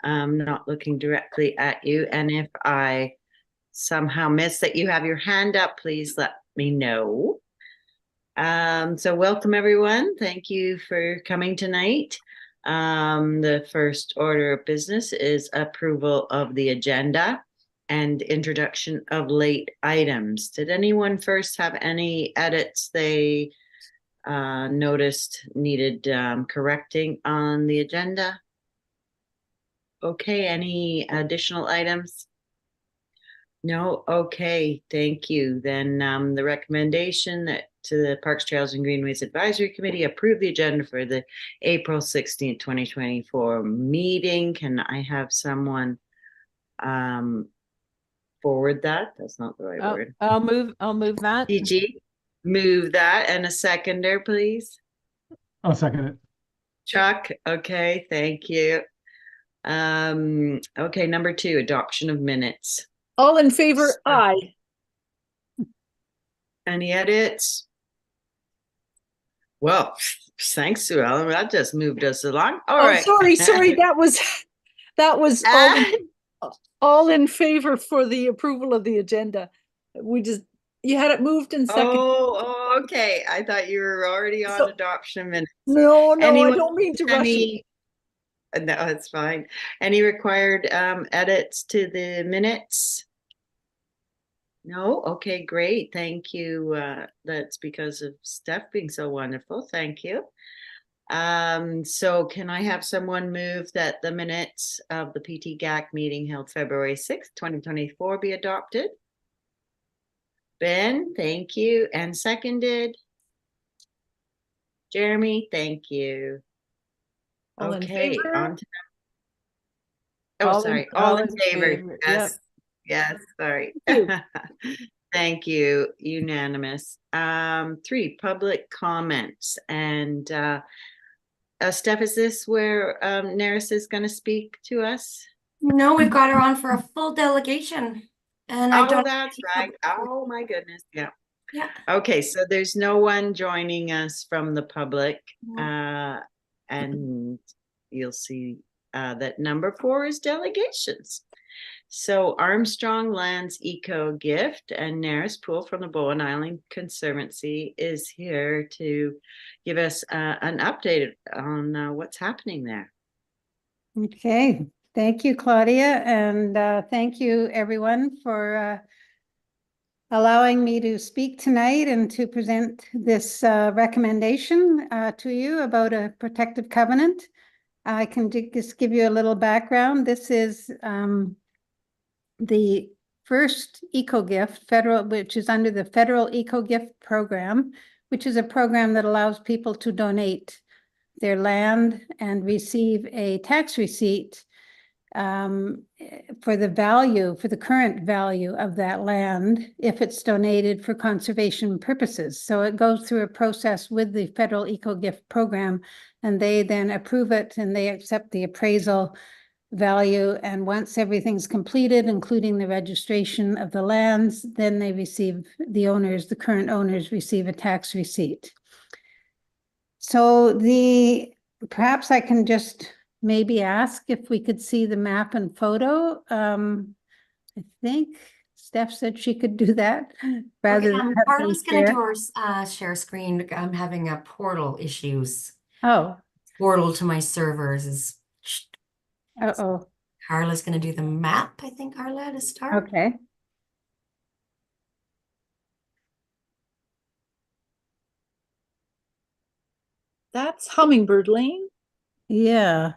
I'm not looking directly at you. And if I somehow miss that you have your hand up, please let me know. So welcome everyone. Thank you for coming tonight. The first order of business is approval of the agenda and introduction of late items. Did anyone first have any edits they noticed needed correcting on the agenda? Okay, any additional items? No, okay, thank you. Then the recommendation that to the Parks, Trails, and Greenways Advisory Committee approve the agenda for the April 16th, 2024 meeting. Can I have someone forward that? That's not the right word. I'll move that. PG, move that, and a seconder, please. I'll second it. Chuck, okay, thank you. Okay, number 2, adoption of minutes. All in favor, aye. Any edits? Well, thanks, Sue Ellen. That just moved us along. All right. Sorry. That was all in favor for the approval of the agenda. You had it moved and seconded. Oh, okay. I thought you were already on adoption of minutes. No, I don't mean to rush it. No, it's fine. Any required edits to the minutes? No? Okay, great. Thank you. That's because of Steph being so wonderful. Thank you. So can I have someone move that the minutes of the PTGAC meeting held February 6th, 2024 be adopted? Ben, thank you. And seconded? Jeremy, thank you. All okay, in favor? on to all in favor. Yes. Yep. Yes, sorry. Thank Thank you. Unanimous. 3, public comments. And Steph, is this where Neris is going to speak to us? No, we've got her on for a full delegation. And I don't. That's right. Oh my goodness. Yeah. Yeah. Okay, so there's no one joining us from the public. No. And you'll see that number 4 is delegations. So Armstrong Lands Eco Gift and Neris Poole from the Bowen Island Conservancy is here to give us an update on what's happening there. Okay, thank you, Claudia, and thank you everyone for allowing me to speak tonight and to present this recommendation to you about a protective covenant. I can just give you a little background. This is the first eco-gift which is under the federal eco-gift program, which is a program that allows people to donate their land and receive a tax receipt for the current value of that land if it's donated for conservation purposes. So it goes through a process with the federal eco-gift program, and they then approve it and they accept the appraisal value. And once everything's completed, including the registration of the lands, then they receive, the current owners receive a tax receipt. So perhaps I can just maybe ask if we could see the map and photo. I think Steph said she could do that rather than Carla's going to do her share screen. I'm having a portal issues. Oh. Portal to my servers is. Uh-oh. Carla's going to do the map, I think, Carla, to start. Okay. That's Hummingbird Lane. Yeah,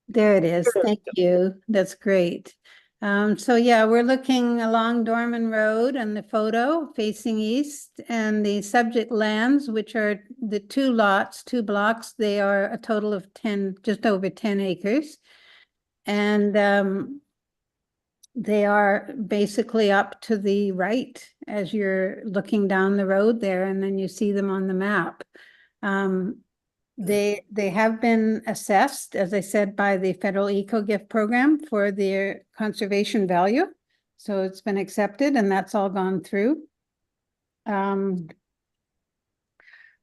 there it is. Thank you. That's great. So yeah, we're looking along Dorman Road and the photo facing east, and the subject lands, which are the 2 blocks, they are a total of just over 10 acres. And they are basically up to the right as you're looking down the road there, and then you see them on the map. They have been assessed, as I said, by the federal eco-gift program for their conservation value. So it's been accepted and that's all gone through.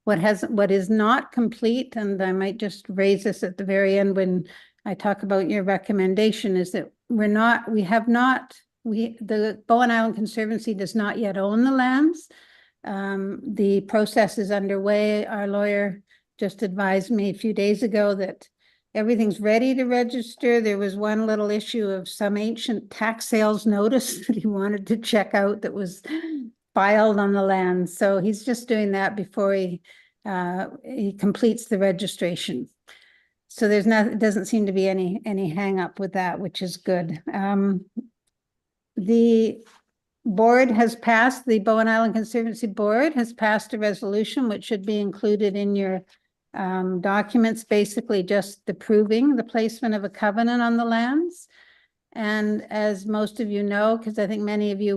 What is not complete, and I might just raise this at the very end when I talk about your recommendation, is that the Bowen Island Conservancy does not yet own the lands. The process is underway. Our lawyer just advised me a few days ago that everything's ready to register. There was one little issue of some ancient tax sales notice that he wanted to check out that was filed on the land. So he's just doing that before he completes the registration. So there's not, it doesn't seem to be any hang up with that, which is good. The board has passed, the Bowen Island Conservancy Board has passed a resolution which should be included in your documents, basically just approving the placement of a covenant on the lands. And as most of you know, because I think many of you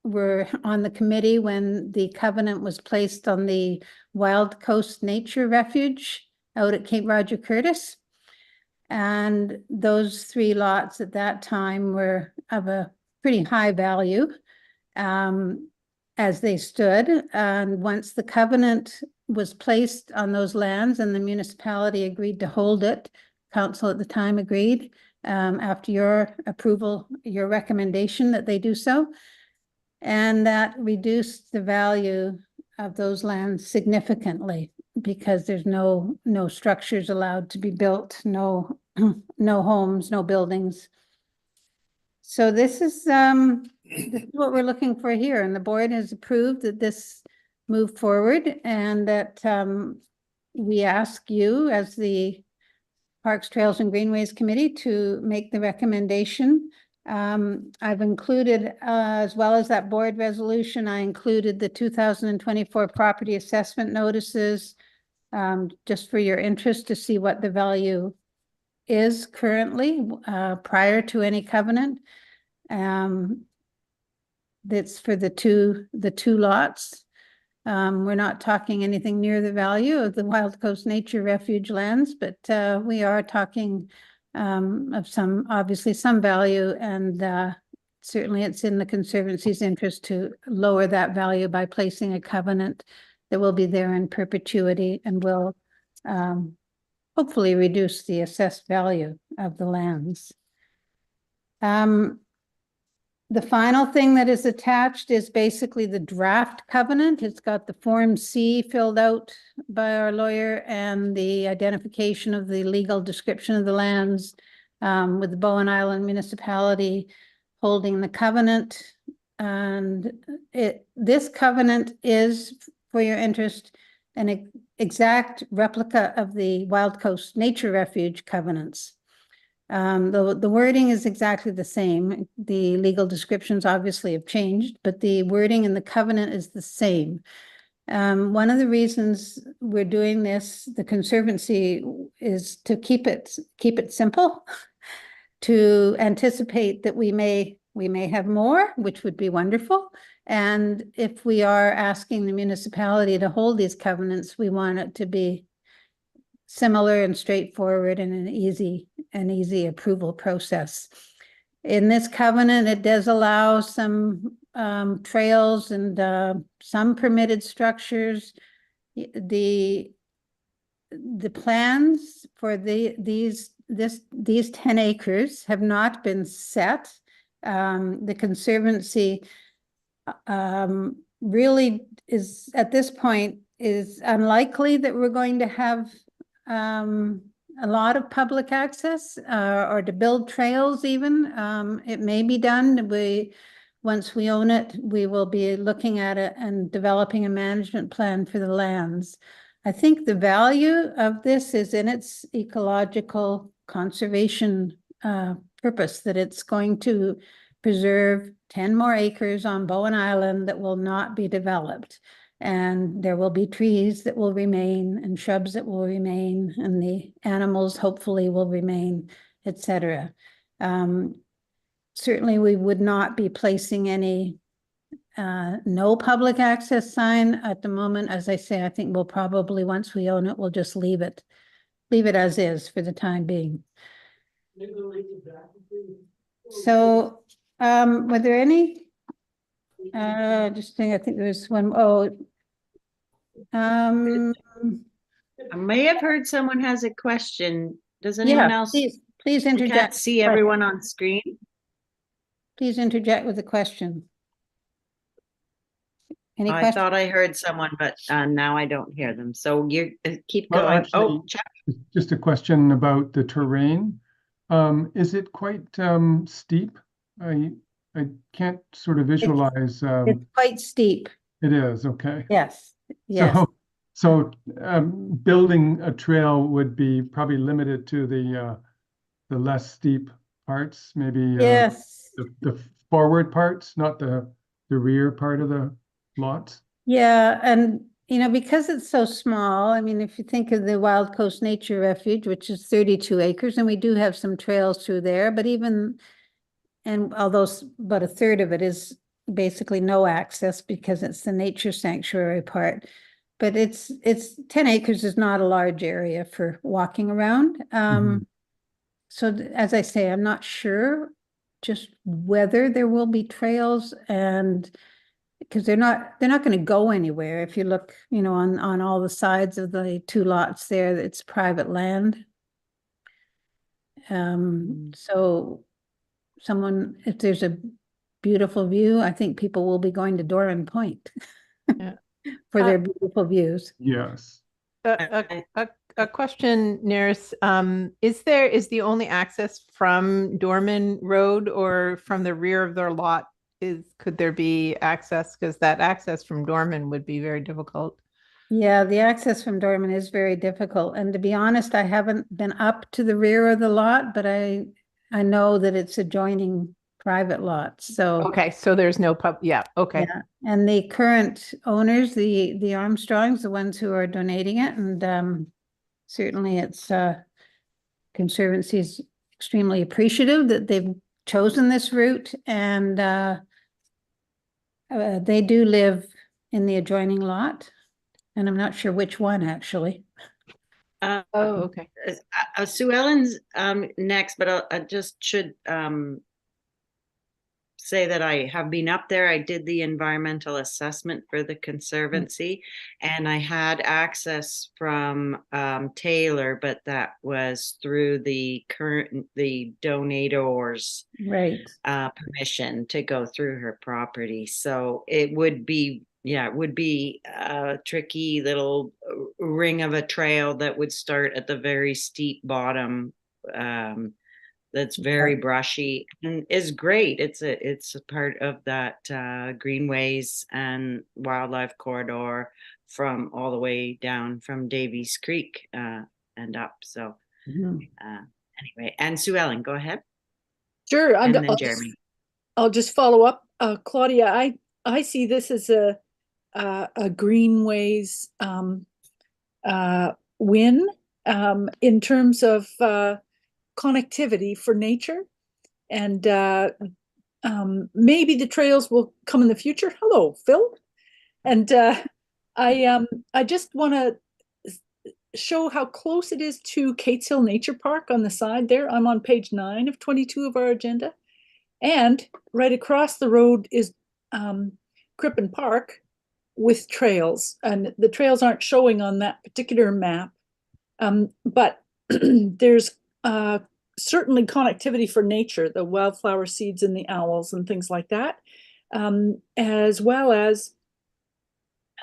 were on the committee when the covenant was placed on the Wild Coast Nature Refuge out at Cape Roger Curtis. And those 3 lots at that time were of a pretty high value as they stood. And once the covenant was placed on those lands and the municipality agreed to hold it, council at the time agreed, after your approval, your recommendation that they do so. And that reduced the value of those lands significantly because there's no structures allowed to be built, no homes, no buildings. So this is what we're looking for here, and the board has approved that this move forward, and that we ask you as the Parks, Trails, and Greenways Committee to make the recommendation. I've included, as well as that board resolution, I included the 2024 property assessment notices, just for your interest to see what the value is currently prior to any covenant. That's for the two lots. We're not talking anything near the value of the Wild Coast Nature Refuge lands, but we are talking of obviously some value, and certainly it's in the Conservancy's interest to lower that value by placing a covenant that will be there in perpetuity and will hopefully reduce the assessed value of the lands. The final thing that is attached is basically the draft covenant. It's got the Form C filled out by our lawyer and the identification of the legal description of the lands, with the Bowen Island municipality holding the covenant. And this covenant is, for your interest, an exact replica of the Wild Coast Nature Refuge covenants. The wording is exactly the same. The legal descriptions obviously have changed, but the wording in the covenant is the same. One of the reasons we're doing this, the Conservancy, is to keep it simple, to anticipate that we may have more, which would be wonderful. And if we are asking the municipality to hold these covenants, we want it to be similar and straightforward and an easy approval process. In this covenant, it does allow some trails and some permitted structures. The plans for these 10 acres have not been set. The Conservancy really is, at this point, is unlikely that we're going to have a lot of public access or to build trails even. It may be done. Once we own it, we will be looking at it and developing a management plan for the lands. I think the value of this is in its ecological conservation purpose, that it's going to preserve 10 more acres on Bowen Island that will not be developed. And there will be trees that will remain and shrubs that will remain, and the animals hopefully will remain, etc. Certainly we would not be placing any no public access sign at the moment. As I say, I think we'll probably, once we own it, we'll just leave it as is for the time being. So were there any, just think, I think there's one, Um, I may have heard someone has a question. Does yeah, anyone else? please I can't interject. see everyone on screen. Please interject with a question. Any I questions? thought I heard someone, but now I don't hear them. So you keep Well, going. actually, Oh, Chuck. just a question about the terrain. Is it quite steep? I can't sort of visualize. It's quite steep. It is, okay. Yes, yes. So building a trail would be probably limited to the less steep parts, maybe Yes. the forward parts, not the rear part of the lots. Yeah, and because it's so small, I mean, if you think of the Wild Coast Nature Refuge, which is 32 acres, and we do have some trails through there, but and although about a third of it is basically no access because it's the nature sanctuary part, but it's 10 acres is not a large area for walking around. So as I say, I'm not sure just whether there will be trails, and because they're not going to go anywhere. If you look, on all the sides of the two lots there, it's private land. So if there's a beautiful view, I think people will be going to Doran Point Yeah. for their beautiful views. Yes. A question, Neris. Is the only access from Dorman Road or from the rear of their lot? Could there be access? Because that access from Dorman would be very difficult. Yeah, the access from Dorman is very difficult. And to be honest, I haven't been up to the rear of the lot, but I know that it's adjoining private lots. So Okay, so there's no yeah, okay. yeah. And the current owners, the Armstrongs, the ones who are donating it, and certainly it's Conservancy is extremely appreciative that they've chosen this route, and they do live in the adjoining lot, and I'm not sure which one actually. Oh, okay. Sue Ellen's next, but I just should say that I have been up there. I did the environmental assessment for the Conservancy, and I had access from Taylor, but that was through the donators' Right. permission to go through her property. So it would be a tricky little ring of a trail that would start at the very steep bottom. That's very brushy and is great. It's a part of that Greenways and Wildlife Corridor from all the way down from Davies Creek and up. So anyway, and Sue Ellen, go ahead. Sure. And then Jeremy. I'll just follow up. Claudia, I see this as a Greenways win in terms of connectivity for nature, and maybe the trails will come in the future. Hello, Phil. And I just want to show how close it is to Kates Hill Nature Park on the side there. I'm on page 9 of 22 of our agenda, and right across the road is Crippen Park with trails, and the trails aren't showing on that particular map, but there's certainly connectivity for nature, the wildflower seeds and the owls and things like that, as well as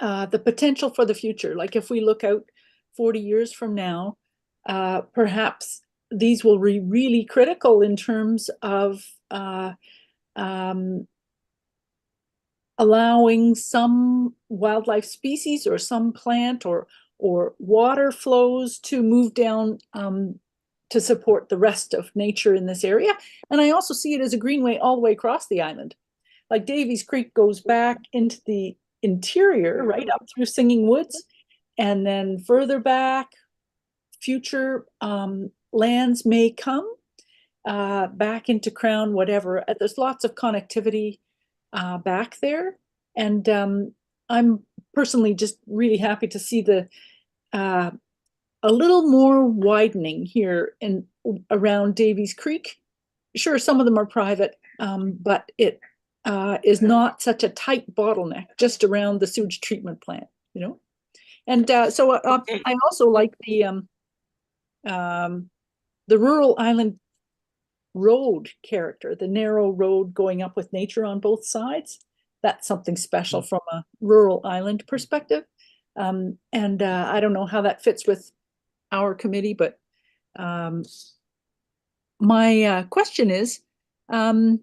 the potential for the future. Like if we look out 40 years from now, perhaps these will be really critical in terms of allowing some wildlife species or some plant or water flows to move down to support the rest of nature in this area. And I also see it as a greenway all the way across the island. Like Davies Creek goes back into the interior, right up through Singing Woods, and then further back, future lands may come back into Crown, whatever. There's lots of connectivity back there, and I'm personally just really happy to see the a little more widening here in around Davies Creek. Sure, some of them are private, but it is not such a tight bottleneck just around the sewage treatment plant, And Okay. I also like the rural island road character, the narrow road going up with nature on both sides. That's something special from a rural island perspective. And I don't know how that fits with our committee, but my question is, oh,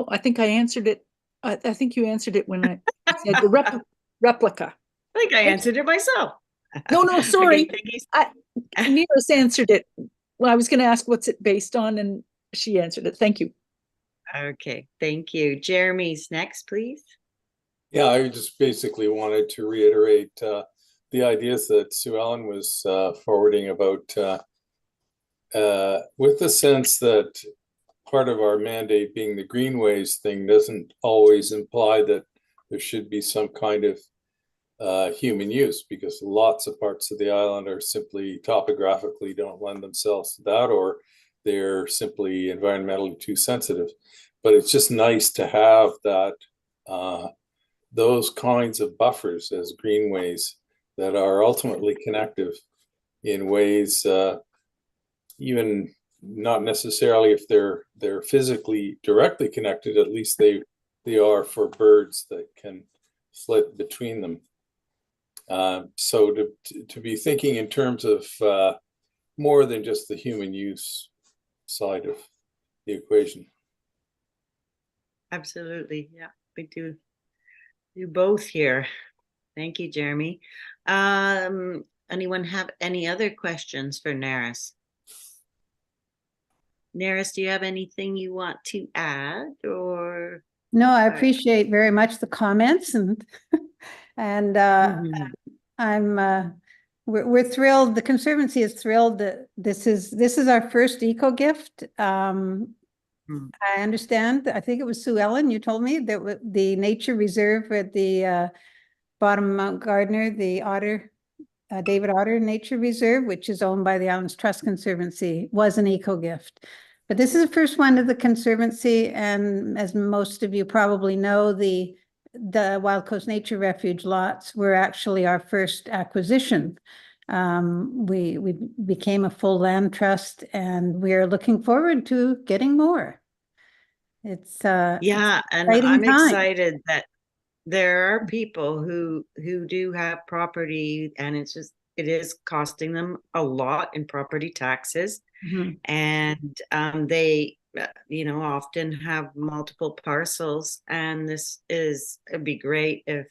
I think I answered it. I think you answered it when I said the replica. I think I answered it myself. No, sorry. Okay, thank you. Neera's answered it. Well, I was going to ask what's it based on, and she answered it. Thank you. Okay, thank you. Jeremy's next, please. Yeah, I just basically wanted to reiterate the ideas that Sue Ellen was forwarding about with the sense that part of our mandate being the Greenways thing doesn't always imply that there should be some kind of human use, because lots of parts of the island are simply topographically don't lend themselves to that, or they're simply environmentally too sensitive. But it's just nice to have that those kinds of buffers as greenways that are ultimately connective in ways, even not necessarily if they're physically directly connected, at least they are for birds that can flit between them. So to be thinking in terms of more than just the human use side of the equation. Absolutely. Yeah, we do both here. Thank you, Jeremy. Anyone have any other questions for Neris? Neris, do you have anything you want to add, or? No, I appreciate very much the comments, and and we're thrilled. The Conservancy is thrilled that this is our first eco gift. I understand. I think it was Sue Ellen, you told me that the nature reserve at the bottom of Mount Gardner, the David Otter Nature Reserve, which is owned by the Islands Trust Conservancy, was an eco gift. But this is the first one of the Conservancy, and as most of you probably know, the Wild Coast Nature Refuge lots were actually our first acquisition. We became a full land trust, and we are looking forward to getting more. It's yeah, and I'm excited that there are people who do have property, and it is costing them a lot in property taxes. And they often have multiple parcels, and it'd be great if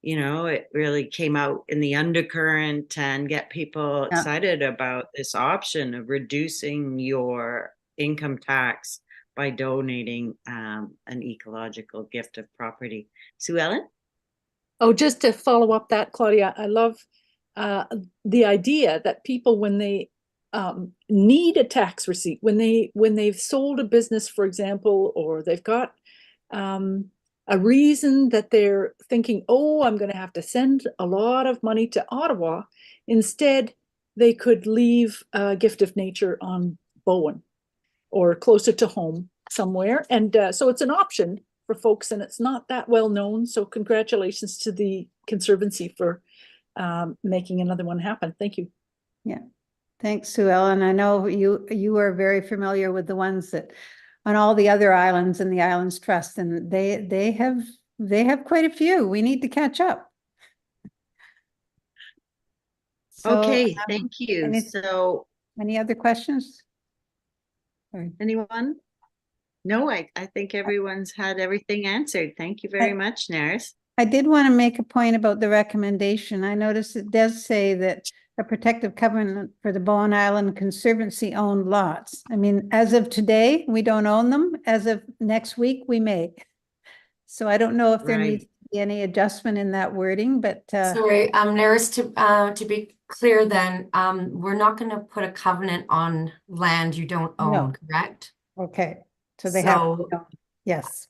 it really came out in the undercurrent and get people excited about this option of reducing your income tax by donating an ecological gift of property. Sue Ellen? Oh, just to follow up that, Claudia, I love the idea that people, when they need a tax receipt, when they've sold a business, for example, or they've got a reason that they're thinking, oh, I'm going to have to send a lot of money to Ottawa, instead they could leave a gift of nature on Bowen or closer to home somewhere. And so it's an option for folks, and it's not that well known. So congratulations to the Conservancy for making another one happen. Thank you. Yeah. Thanks, Sue Ellen. I know you are very familiar with the ones that on all the other islands in the Islands Trust, and they have quite a few. We need to catch up. So, okay, thank you. So any other questions? Anyone? No, I think everyone's had everything answered. Thank you very much, Neris. I did want to make a point about the recommendation. I noticed it does say that a protective covenant for the Bowen Island Conservancy owned lots. I mean, as of today, we don't own them. As of next week, we may. So I don't know if there needs to be any adjustment in that wording, but sorry, Neris, to be clear then, we're not going to put a covenant on land you don't own, correct? Okay, so they have, yes.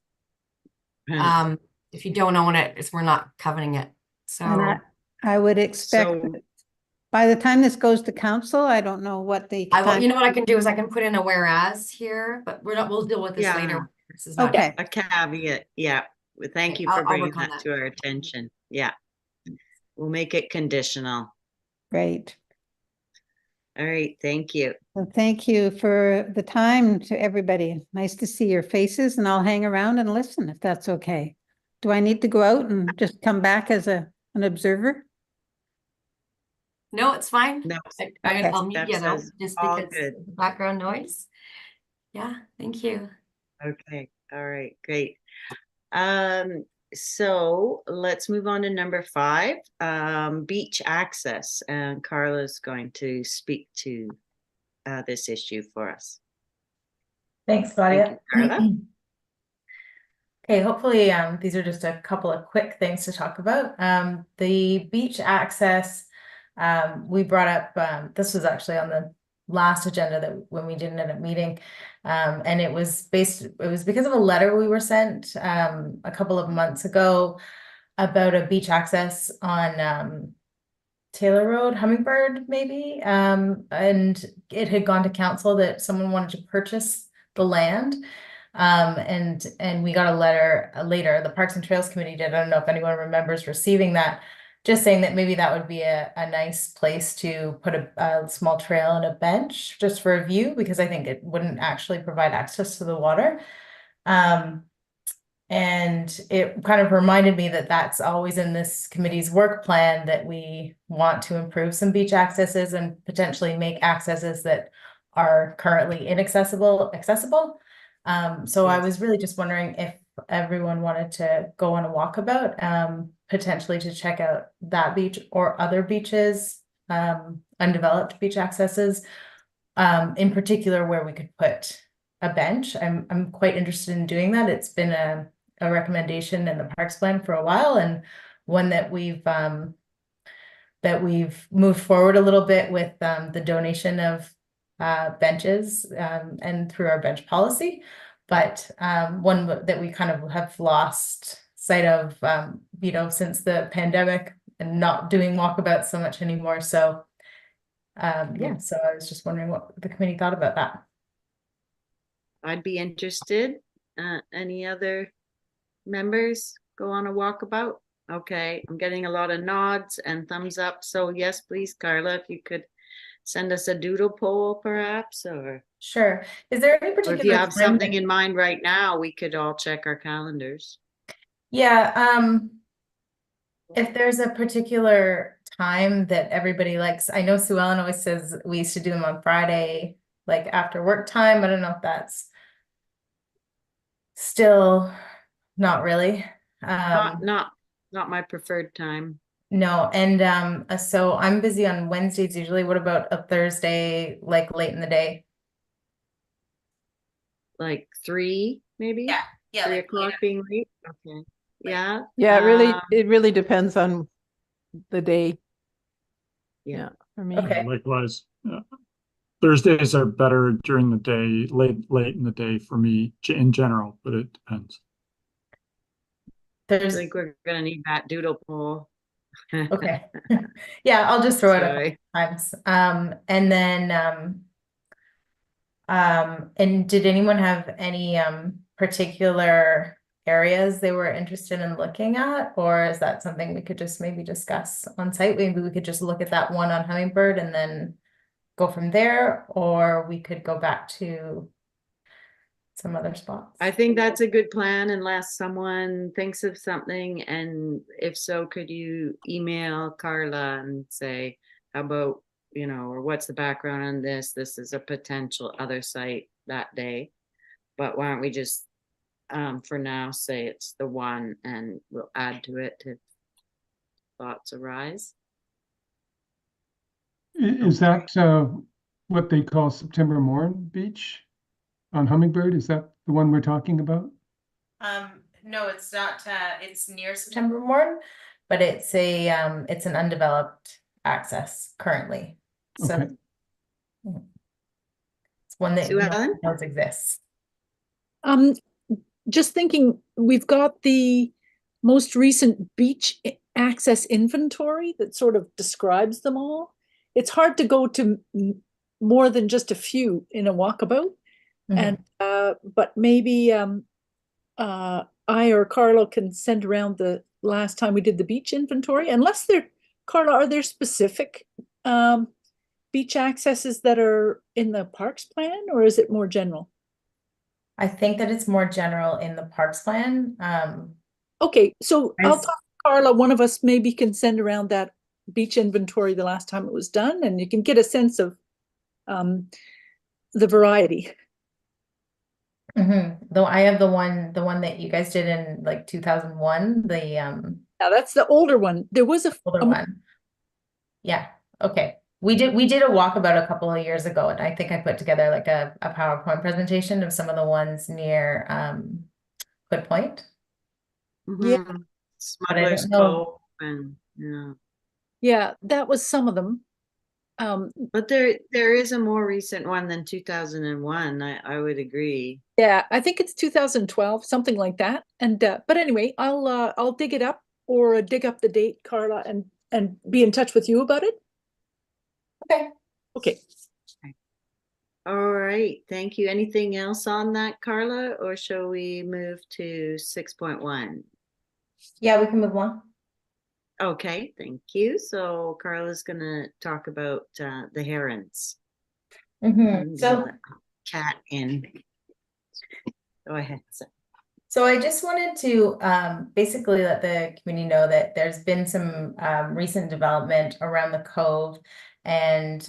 If you don't own it, we're not covenanting it. So and I would expect that by the time this goes to council, I don't know what the you know what I can do is I can put in a whereas here, but we'll deal with this later. This is not okay. A caveat. Yeah. Thank you for bringing that to our attention. Yeah. We'll make it conditional. Great. All right, thank you. Well, thank you for the time to everybody. Nice to see your faces, and I'll hang around and listen if that's okay. Do I need to go out and just come back as an observer? No, it's fine. No, I'll mute Steph you though, says just all because good. of the background noise. Yeah, thank you. Okay, all right, great. So let's move on to number 5, beach access, and Carla's going to speak to this issue for us. Thanks, Thank Claudia. you, Carla. Okay, hopefully these are just a couple of quick things to talk about. The beach access, we brought up, this was actually on the last agenda that when we didn't end up meeting, and it was because of a letter we were sent a couple of months ago about a beach access on Taylor Road, Hummingbird, maybe, and it had gone to council that someone wanted to purchase the land. And we got a letter later, the Parks and Trails Committee did. I don't know if anyone remembers receiving that, just saying that maybe that would be a nice place to put a small trail and a bench just for a view, because I think it wouldn't actually provide access to the water. And it kind of reminded me that that's always in this committee's work plan, that we want to improve some beach accesses and potentially make accesses that are currently inaccessible accessible. So I was really just wondering if everyone wanted to go on a walkabout, potentially to check out that beach or other beaches, undeveloped beach accesses, in particular where we could put a bench. I'm quite interested in doing that. It's been a recommendation in the parks plan for a while, and one that we've moved forward a little bit with the donation of benches and through our bench policy, but one that we kind of have lost sight of, since the pandemic, and not doing walkabouts so much anymore. So yeah, so I was just wondering what the committee thought about that. I'd be interested. Any other members go on a walkabout? Okay, I'm getting a lot of nods and thumbs up. So yes, please, Carla, if you could send us a doodle poll perhaps, or Sure. Is there any or if you particular have time something that- in mind right now, we could all check our calendars. Yeah, if there's a particular time that everybody likes, I know Sue Ellen always says we used to do them on Friday, like after work time. I don't know if that's still not really. Not my preferred time. No, and so I'm busy on Wednesdays usually. What about a Thursday, like late in the day? Like 3, maybe? Yeah, 3 like o'clock later. being late? Okay. Yeah. Yeah, it really depends on the day. Yeah. For me. Okay. Likewise. Thursdays are better during the day, late in the day for me in general, but it depends. I think we're gonna need that doodle poll. Okay. Yeah, I'll just throw it a couple Sorry. times. And then and did anyone have any particular areas they were interested in looking at, or is that something we could just maybe discuss on site? Maybe we could just look at that one on Hummingbird and then go from there, or we could go back to some other spots. I think that's a good plan unless someone thinks of something, and if so, could you email Carla and say, how about, or what's the background on this? This is a potential other site that day. But why don't we just, for now, say it's the one, and we'll add to it if thoughts arise. Is that what they call September Morn Beach on Hummingbird? Is that the one we're talking about? No, it's not. It's near September Morn, but it's it's an undeveloped access currently. So Okay. it's one that Sue no one Ellen? knows exists. Just thinking, we've got the most recent beach access inventory that sort of describes them all. It's hard to go to more than just a few in a walkabout. And but maybe I or Carlo can send around the last time we did the beach inventory, unless Carla, are there specific beach accesses that are in the parks plan, or is it more general? I think that it's more general in the parks plan. Okay, so I'll As- talk to Carla. One of us maybe can send around that beach inventory the last time it was done, and you can get a sense of the variety. Though I have the one that you guys did in like 2001, the Now that's the older one. There was older one. Yeah. Okay. We did a walkabout a couple of years ago, and I think I put together like a PowerPoint presentation of some of the ones near Hood Point. Yeah. Mhm. But I Smuggler's don't know. Cove and, yeah. Yeah, that was some of them. But there is a more recent one than 2001. I would agree. Yeah, I think it's 2012, something like that. And but anyway, I'll dig it up or dig up the date, Carla, and be in touch with you about it. Okay. Okay. All right, thank you. Anything else on that, Carla, or shall we move to 6.1? Yeah, we can move on. Okay, thank you. So Carla's gonna talk about the herons. So Cat in. Go ahead. So I just wanted to basically let the community know that there's been some recent development around the cove and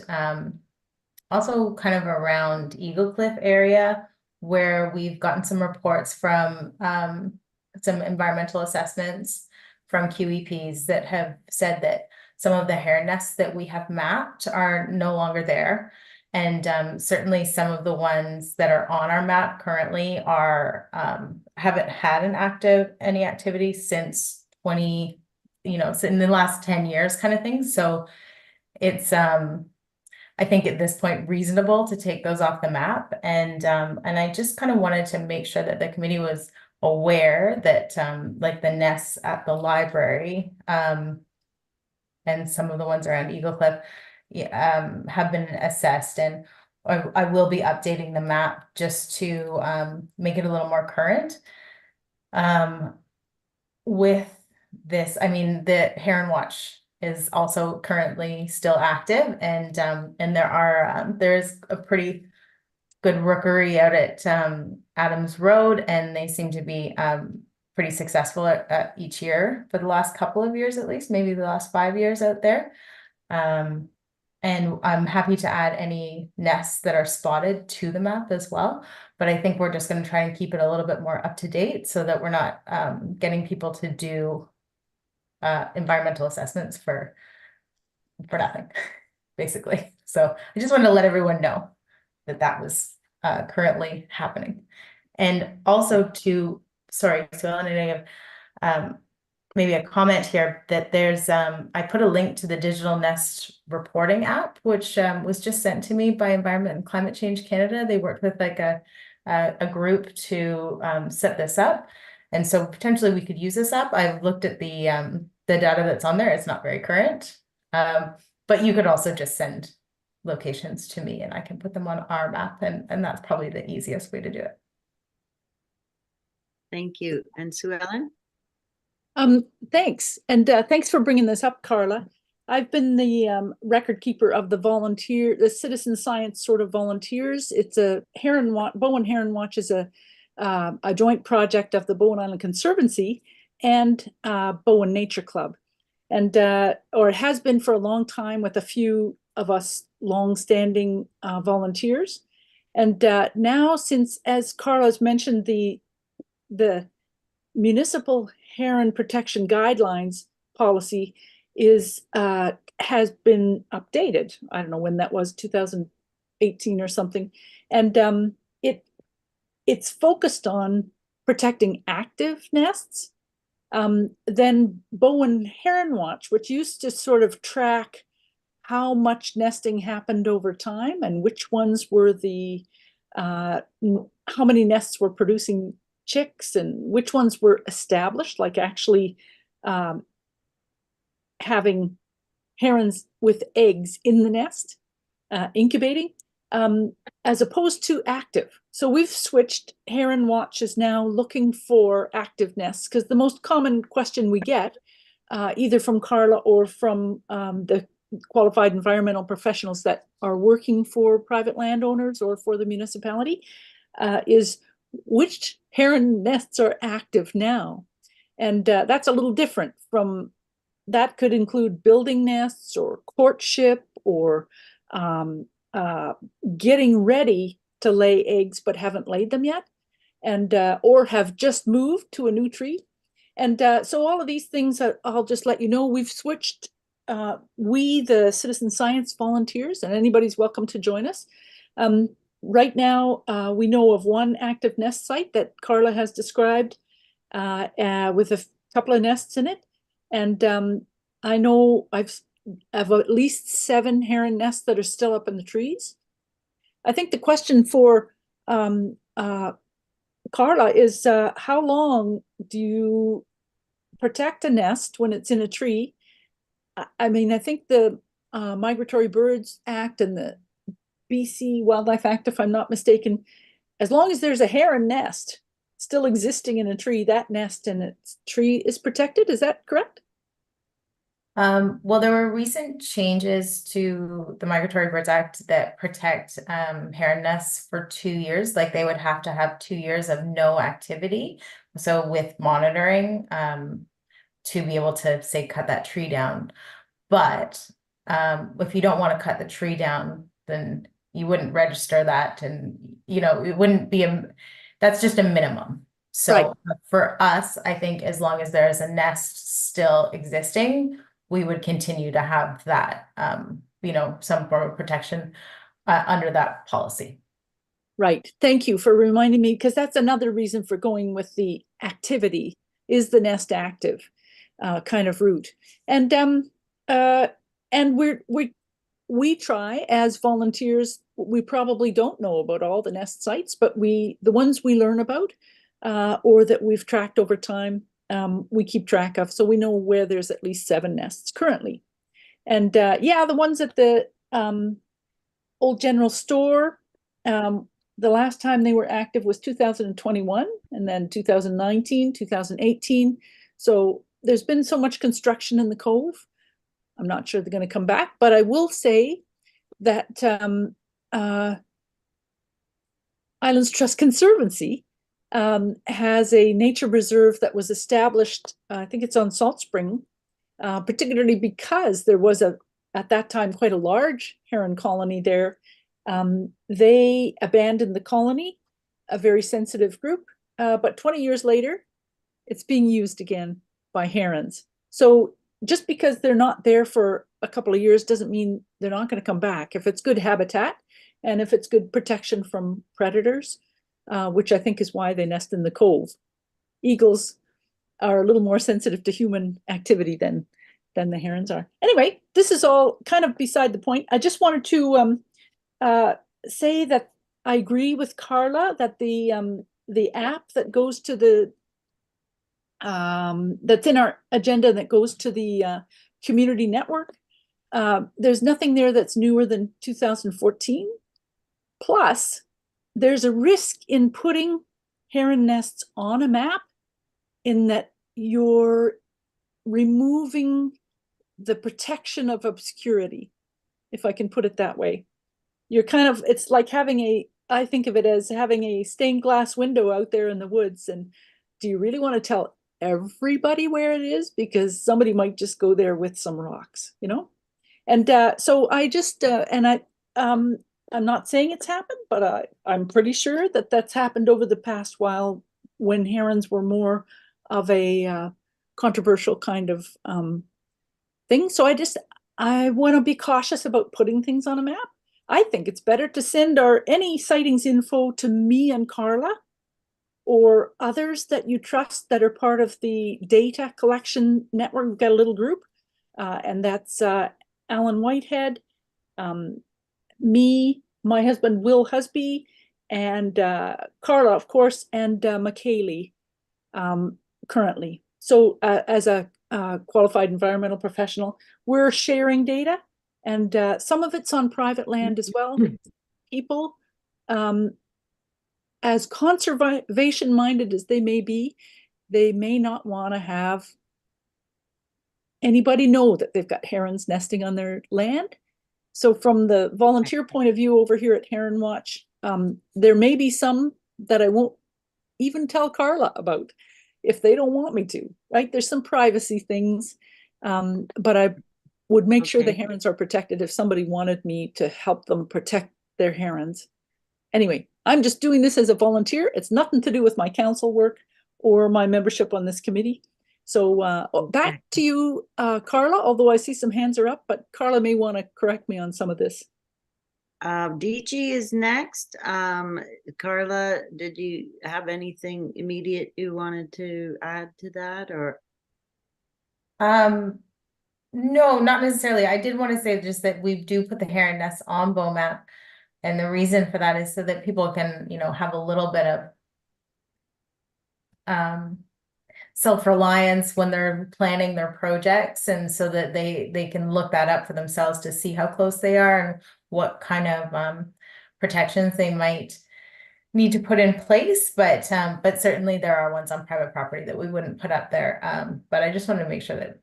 also kind of around Eagle Cliff area where we've gotten some reports from some environmental assessments from QEPs that have said that some of the heron nests that we have mapped are no longer there. And certainly some of the ones that are on our map currently are haven't had any activity since in the last 10 years kind of thing. So it's I think at this point reasonable to take those off the map. And I just kind of wanted to make sure that the committee was aware that like the nests at the library and some of the ones around Eagle Cliff have been assessed, and I will be updating the map just to make it a little more current. With this, I mean, the Heron Watch is also currently still active, and there's a pretty good rookery out at Adams Road, and they seem to be pretty successful at each year for the last couple of years, at least maybe the last 5 years out there. And I'm happy to add any nests that are spotted to the map as well. But I think we're just going to try and keep it a little bit more up to date so that we're not getting people to do environmental assessments for nothing, basically. So I just wanted to let everyone know that was currently happening. And also sorry, Sue Ellen, I have maybe a comment here that there's I put a link to the digital nest reporting app, which was just sent to me by Environment and Climate Change Canada. They worked with like a group to set this up, and so potentially we could use this app. I've looked at the data that's on there. It's not very current, but you could also just send locations to me and I can put them on our map, and that's probably the easiest way to do it. Thank you. And Sue Ellen? Thanks. And thanks for bringing this up, Carla. I've been the record keeper of the citizen science sort of volunteers. It's a Bowen Heron Watch is a joint project of the Bowen Island Conservancy and Bowen Nature Club. And or it has been for a long time with a few of us long-standing volunteers. And now, since, as Carla's mentioned, the municipal heron protection guidelines policy has been updated. I don't know when that was, 2018 or something. And it's focused on protecting active nests. Then Bowen Heron Watch, which used to sort of track how much nesting happened over time and which ones were how many nests were producing chicks and which ones were established, like actually having herons with eggs in the nest, incubating, as opposed to active. So we've switched. Heron Watch is now looking for active nests because the most common question we get either from Carla or from the qualified environmental professionals that are working for private landowners or for the municipality, is which heron nests are active now. And that's a little different from, that could include building nests or courtship or getting ready to lay eggs but haven't laid them yet, and or have just moved to a new tree. And so all of these things, I'll just let you know, we've switched, we, the citizen science volunteers, and anybody's welcome to join us. Right now, we know of one active nest site that Carla has described with a couple of nests in it. And I know I've at least 7 heron nests that are still up in the trees. I think the question for Carla is how long do you protect a nest when it's in a tree? I mean, I think the Migratory Birds Act and the BC Wildlife Act, if I'm not mistaken, as long as there's a heron nest still existing in a tree, that nest in its tree is protected. Is that correct? Well, there were recent changes to the Migratory Birds Act that protect heron nests for 2 years. Like they would have to have 2 years of no activity. So with monitoring to be able to, say, cut that tree down. But if you don't want to cut the tree down, then you wouldn't register that. And, you know, it wouldn't be that's just a minimum. So Right. For us, I think as long as there is a nest still existing, we would continue to have that, you know, some form of protection under that policy. Right. Thank you for reminding me, because that's another reason for going with the activity, is the nest active kind of route. And we try as volunteers. We probably don't know about all the nest sites, but the ones we learn about or that we've tracked over time, we keep track of. So we know where there's at least 7 nests currently. And yeah, the ones at the old general store, the last time they were active was 2021, and then 2019, 2018. So there's been so much construction in the cove. I'm not sure they're going to come back, but I will say that Islands Trust Conservancy has a nature reserve that was established, I think it's on Salt Spring, particularly because there was at that time, quite a large heron colony there. They abandoned the colony, a very sensitive group, but 20 years later, it's being used again by herons. So just because they're not there for a couple of years doesn't mean they're not going to come back. If it's good habitat and if it's good protection from predators, which I think is why they nest in the cove. Eagles are a little more sensitive to human activity than the herons are. Anyway, this is all kind of beside the point. I just wanted to say that I agree with Carla that the app that goes to the that's in our agenda that goes to the community network, there's nothing there that's newer than 2014. Plus, there's a risk in putting heron nests on a map in that you're removing the protection of obscurity, if I can put it that way. You're kind of, it's like having I think of it as having a stained glass window out there in the woods. And do you really want to tell everybody where it is? Because somebody might just go there with some rocks, you know? And so I just, I'm not saying it's happened, but I'm pretty sure that that's happened over the past while when herons were more of a controversial kind of thing. So I want to be cautious about putting things on a map. I think it's better to send any sightings info to me and Carla or others that you trust that are part of the data collection network. We've got a little group, and that's Alan Whitehead, me, my husband, Will Husby, and Carla, of course, and McKaylee currently. So as a qualified environmental professional, we're sharing data, and some of it's on private land as well. People, as conservation minded as they may be, they may not want to have anybody know that they've got herons nesting on their land? So from the volunteer point of view over here at Heron Watch, there may be some that I won't even tell Carla about if they don't want me to, right? There's some privacy things, but I would make sure the Okay. herons are protected if somebody wanted me to help them protect their herons. Anyway, I'm just doing this as a volunteer. It's nothing to do with my council work or my membership on this committee. So back to you, Carla, although I see some hands are up, but Carla may want to correct me on some of this. DG is next. Carla, did you have anything immediate you wanted to add to that, or? No, not necessarily. I did want to say just that we do put the heron nests on BOMAP. And the reason for that is so that people can, you know, have a little bit of self-reliance when they're planning their projects, and so that they can look that up for themselves to see how close they are and what kind of protections they might need to put in place. But certainly there are ones on private property that we wouldn't put up there. But I just wanted to make sure that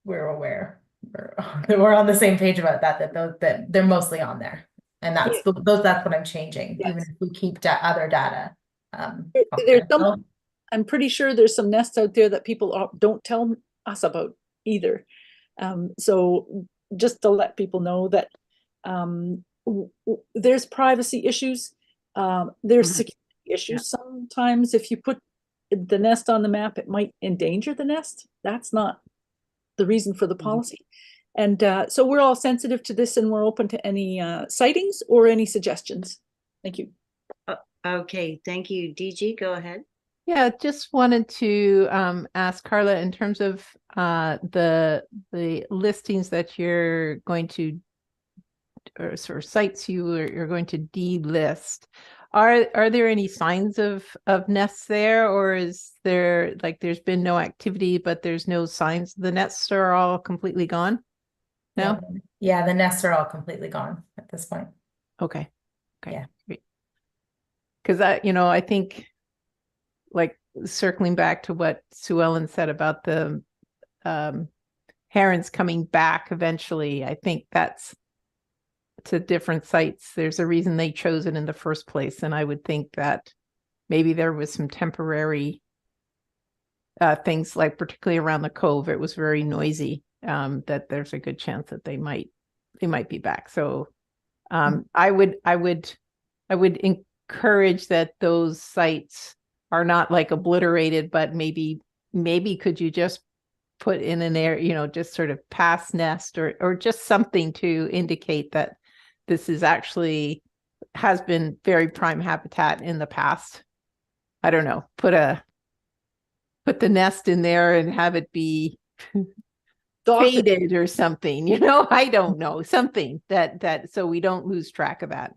we're aware that we're on the same page about that they're mostly on there. And that's that's what I'm changing, Yes. even if we keep other data. There's some, I'm pretty sure there's some nests out there that people don't tell us about either. So just to let people know that there's privacy issues, there's security issues. Sometimes if you put the nest on the map, it might endanger the nest. That's not the reason for the policy. And so we're all sensitive to this, and we're open to any sightings or any suggestions. Thank you. Okay, thank you. DG, go ahead. Yeah, just wanted to ask Carla, in terms of the listings that you're going to, or sort of sites you're going to delist, are there any signs of nests there, or is there, like, there's been no activity but there's no signs? The nests are all completely gone? No? Yeah, the nests are all completely gone at this point. Okay. Yeah. Great. Because I think, like, circling back to what Sue Ellen said about the herons coming back eventually, I think that's to different sites. There's a reason they chose it in the first place. And I would think that maybe there was some temporary things, like particularly around the cove, it was very noisy, that there's a good chance that they might be back. So I would encourage that those sites are not like obliterated, but maybe could you just put in an area, just sort of past nest or just something to indicate that this is actually has been very prime habitat in the past. I don't know, put the nest in there and have it be faded or something, I don't know, something that so we don't lose track of that.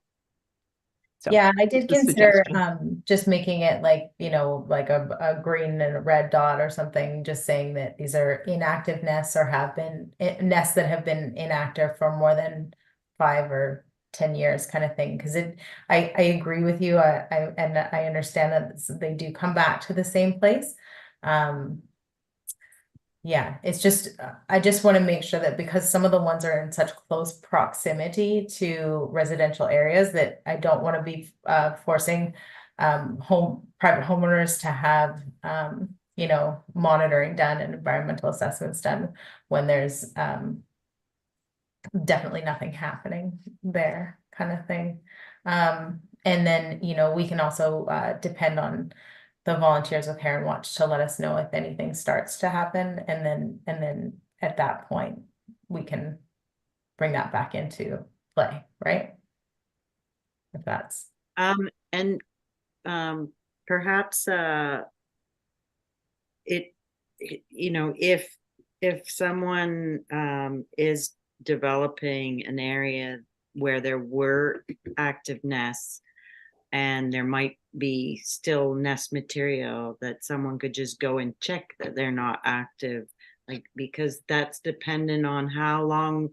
So, yeah, I did consider just making it like, like a green and a red dot or something, just saying that these are inactive nests or have been nests that have been inactive for more than 5 or 10 years, kind of thing. Because I agree with you. And I understand that they do come back to the same place. Yeah, it's just, I just want to make sure that, because some of the ones are in such close proximity to residential areas, that I don't want to be forcing private homeowners to have, monitoring done and environmental assessments done when there's definitely nothing happening there, kind of thing. And then, we can also depend on the volunteers with Heron Watch to let us know if anything starts to happen, and then at that point we can bring that back into play, right? If that's and perhaps if someone is developing an area where there were active nests, and there might be still nest material, that someone could just go and check that they're not active, because that's dependent on how long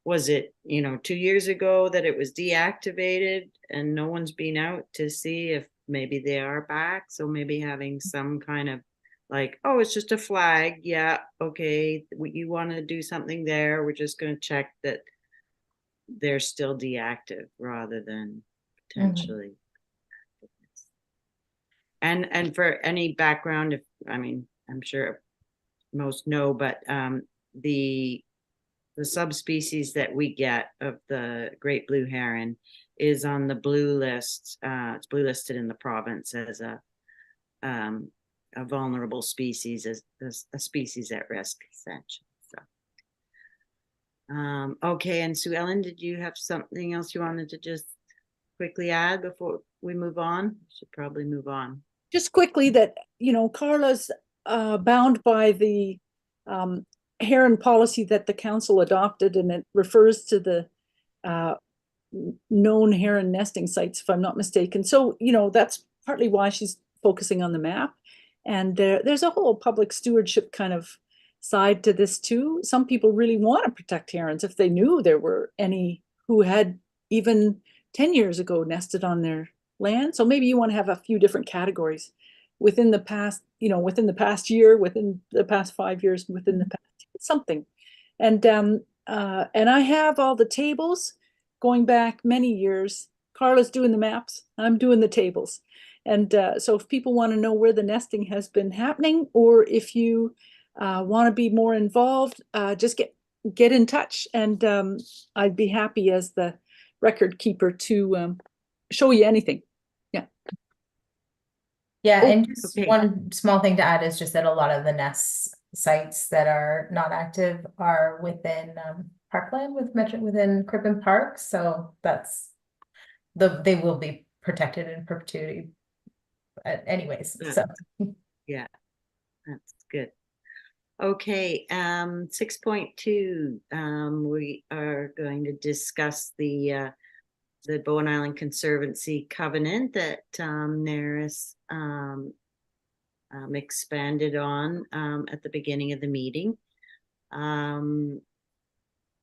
was it, 2 years ago that it was deactivated and no one's been out to see if maybe they are back. So maybe having some kind of like, oh, it's just a flag. Yeah, okay. You want to do something there? We're just going to check that they're still deactive rather than potentially. And for any background, if I mean, I'm sure most know, but the subspecies that we get of the great blue heron is on the blue list. It's blue listed in the province as a vulnerable species, as a species at risk, essentially. So, okay. And Sue Ellen, did you have something else you wanted to just quickly add before we move on? Should probably move on. Just quickly that, Carla's bound by the heron policy that the council adopted, and it refers to the known heron nesting sites, if I'm not mistaken. So, that's partly why she's focusing on the map. And there's a whole public stewardship kind of side to this too. Some people really want to protect herons if they knew there were any who had even 10 years ago nested on their land. So maybe you want to have a few different categories within the past, within the past year, within the past 5 years, within the past something. And I have all the tables going back many years. Carla's doing the maps, I'm doing the tables. And so if people want to know where the nesting has been happening, or if you want to be more involved, just get in touch, and I'd be happy as the record keeper to show you anything. Yeah, Oh, and just okay. one small thing to add is just that a lot of the nest sites that are not active are within parkland within Crippen Park, so they will be protected in perpetuity anyways. So Yeah, that's good. Okay, 6.2, we are going to discuss the Bowen Island Conservancy covenant that Neris expanded on at the beginning of the meeting.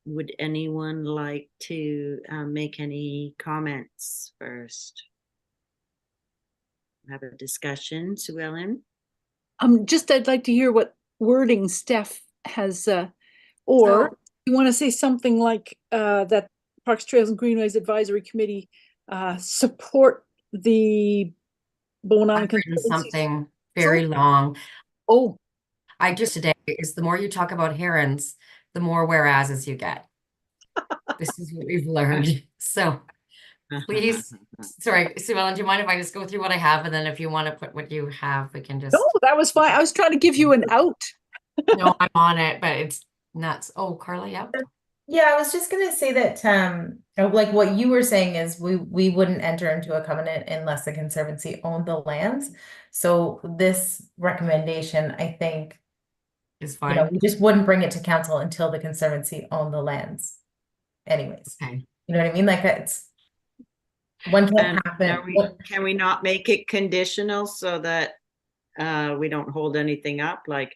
Would anyone like to make any comments first? Have a discussion, Sue Ellen? I'd like to hear what wording Steph has, or you want to say something like that Parks, Trails, and Greenways Advisory Committee support the Bowen Island I've written Conservancy. something very long. Oh, I just today is the more you talk about herons, the more whereases you get. This is what we've learned. So please, sorry, Sue Ellen, do you mind if I just go through what I have, and then if you want to put what you have, we can just. no, that was fine. I was trying to give you an out. No, I'm on it, but it's nuts. Oh, Carla, yep. yeah, I was just gonna say that like what you were saying is we wouldn't enter into a covenant unless the Conservancy owned the lands. So this recommendation, I think, Is fine. we just wouldn't bring it to council until the Conservancy owned the lands. Anyways, Okay. you know what I mean? Like it's one can't happen. Can we not make it conditional so that we don't hold anything up? Like,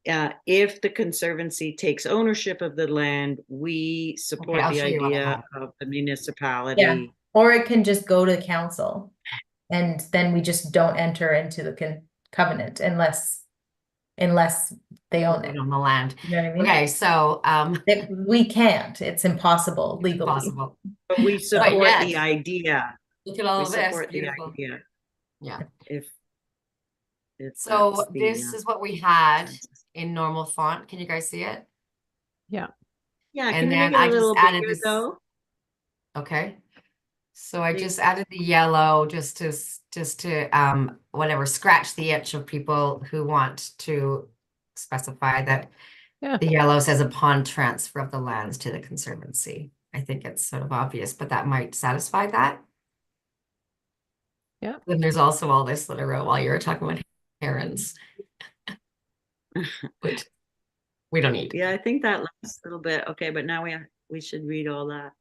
if the Conservancy takes ownership of the land, we support I'll the show you what I idea have. of the municipality. Yeah, or it can just go to the council, and then we just don't enter into the covenant unless they own it. On the land. You know what I mean? Okay, so we can't. It's impossible legally. possible. But we support yet, the idea. Look at all We of this. support the Beautiful. idea. Yeah. If So that's the, this is what we had in normal font. Can you guys see it? yeah, and can you then make it I a just little added bigger this- though? Okay. So I Big. just added the yellow just to whatever, scratch the itch of people who want to specify that the yellow says upon transfer of the lands to the Conservancy. I think it's sort of obvious, but that might satisfy that. Yeah. Then there's also all this that I wrote while you were talking about herons, which we don't need. Yeah, I think that last little bit. Okay, but now we should read all that.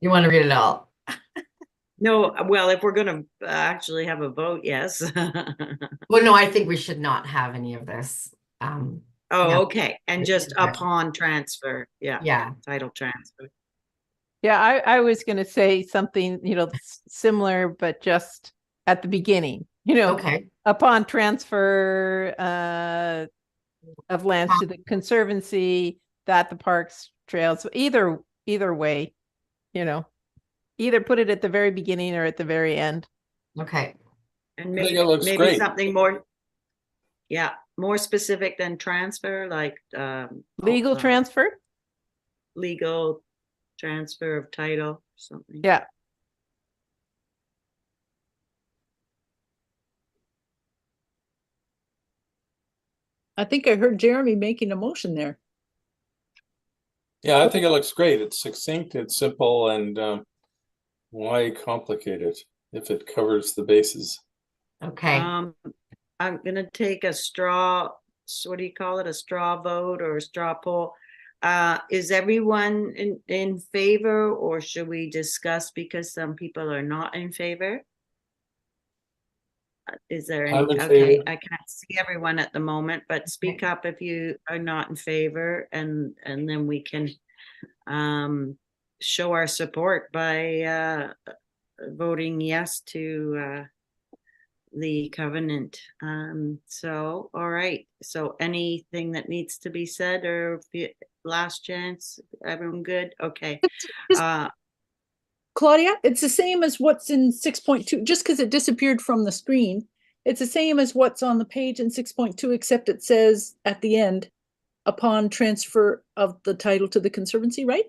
You want to read it all? No, well, if we're gonna actually have a vote, yes. Well, no, I think we should not have any of this. Oh, No. okay, and just upon transfer, yeah. Yeah. Title transfer. Yeah, I was going to say something, similar, but just at the beginning. you know, Okay, upon transfer of lands to the conservancy, that the parks trails, either way, you know, either put it at the very beginning or at the very end. okay. And I think it looks maybe great. something more, yeah, more specific than transfer, like Legal transfer? legal transfer of title or something. Yeah. I think I heard Jeremy making a motion there. Yeah, I think it looks great. It's succinct, it's simple, and why complicate it if it covers the bases? Okay. I'm gonna take a straw, what do you call it? A straw vote or a straw poll. Is everyone in favor, or should we discuss because some people are not in favor? Is there any? I'm in Okay, favor. I can't see everyone at the moment, but speak up if you are not in favor, and then we can show our support by voting yes to the covenant. So, all right. So anything that needs to be said, or last chance, everyone good? Okay. Claudia, it's the same as what's in 6.2, just because it disappeared from the screen. It's the same as what's on the page in 6.2, except it says at the end, upon transfer of the title to the conservancy, right?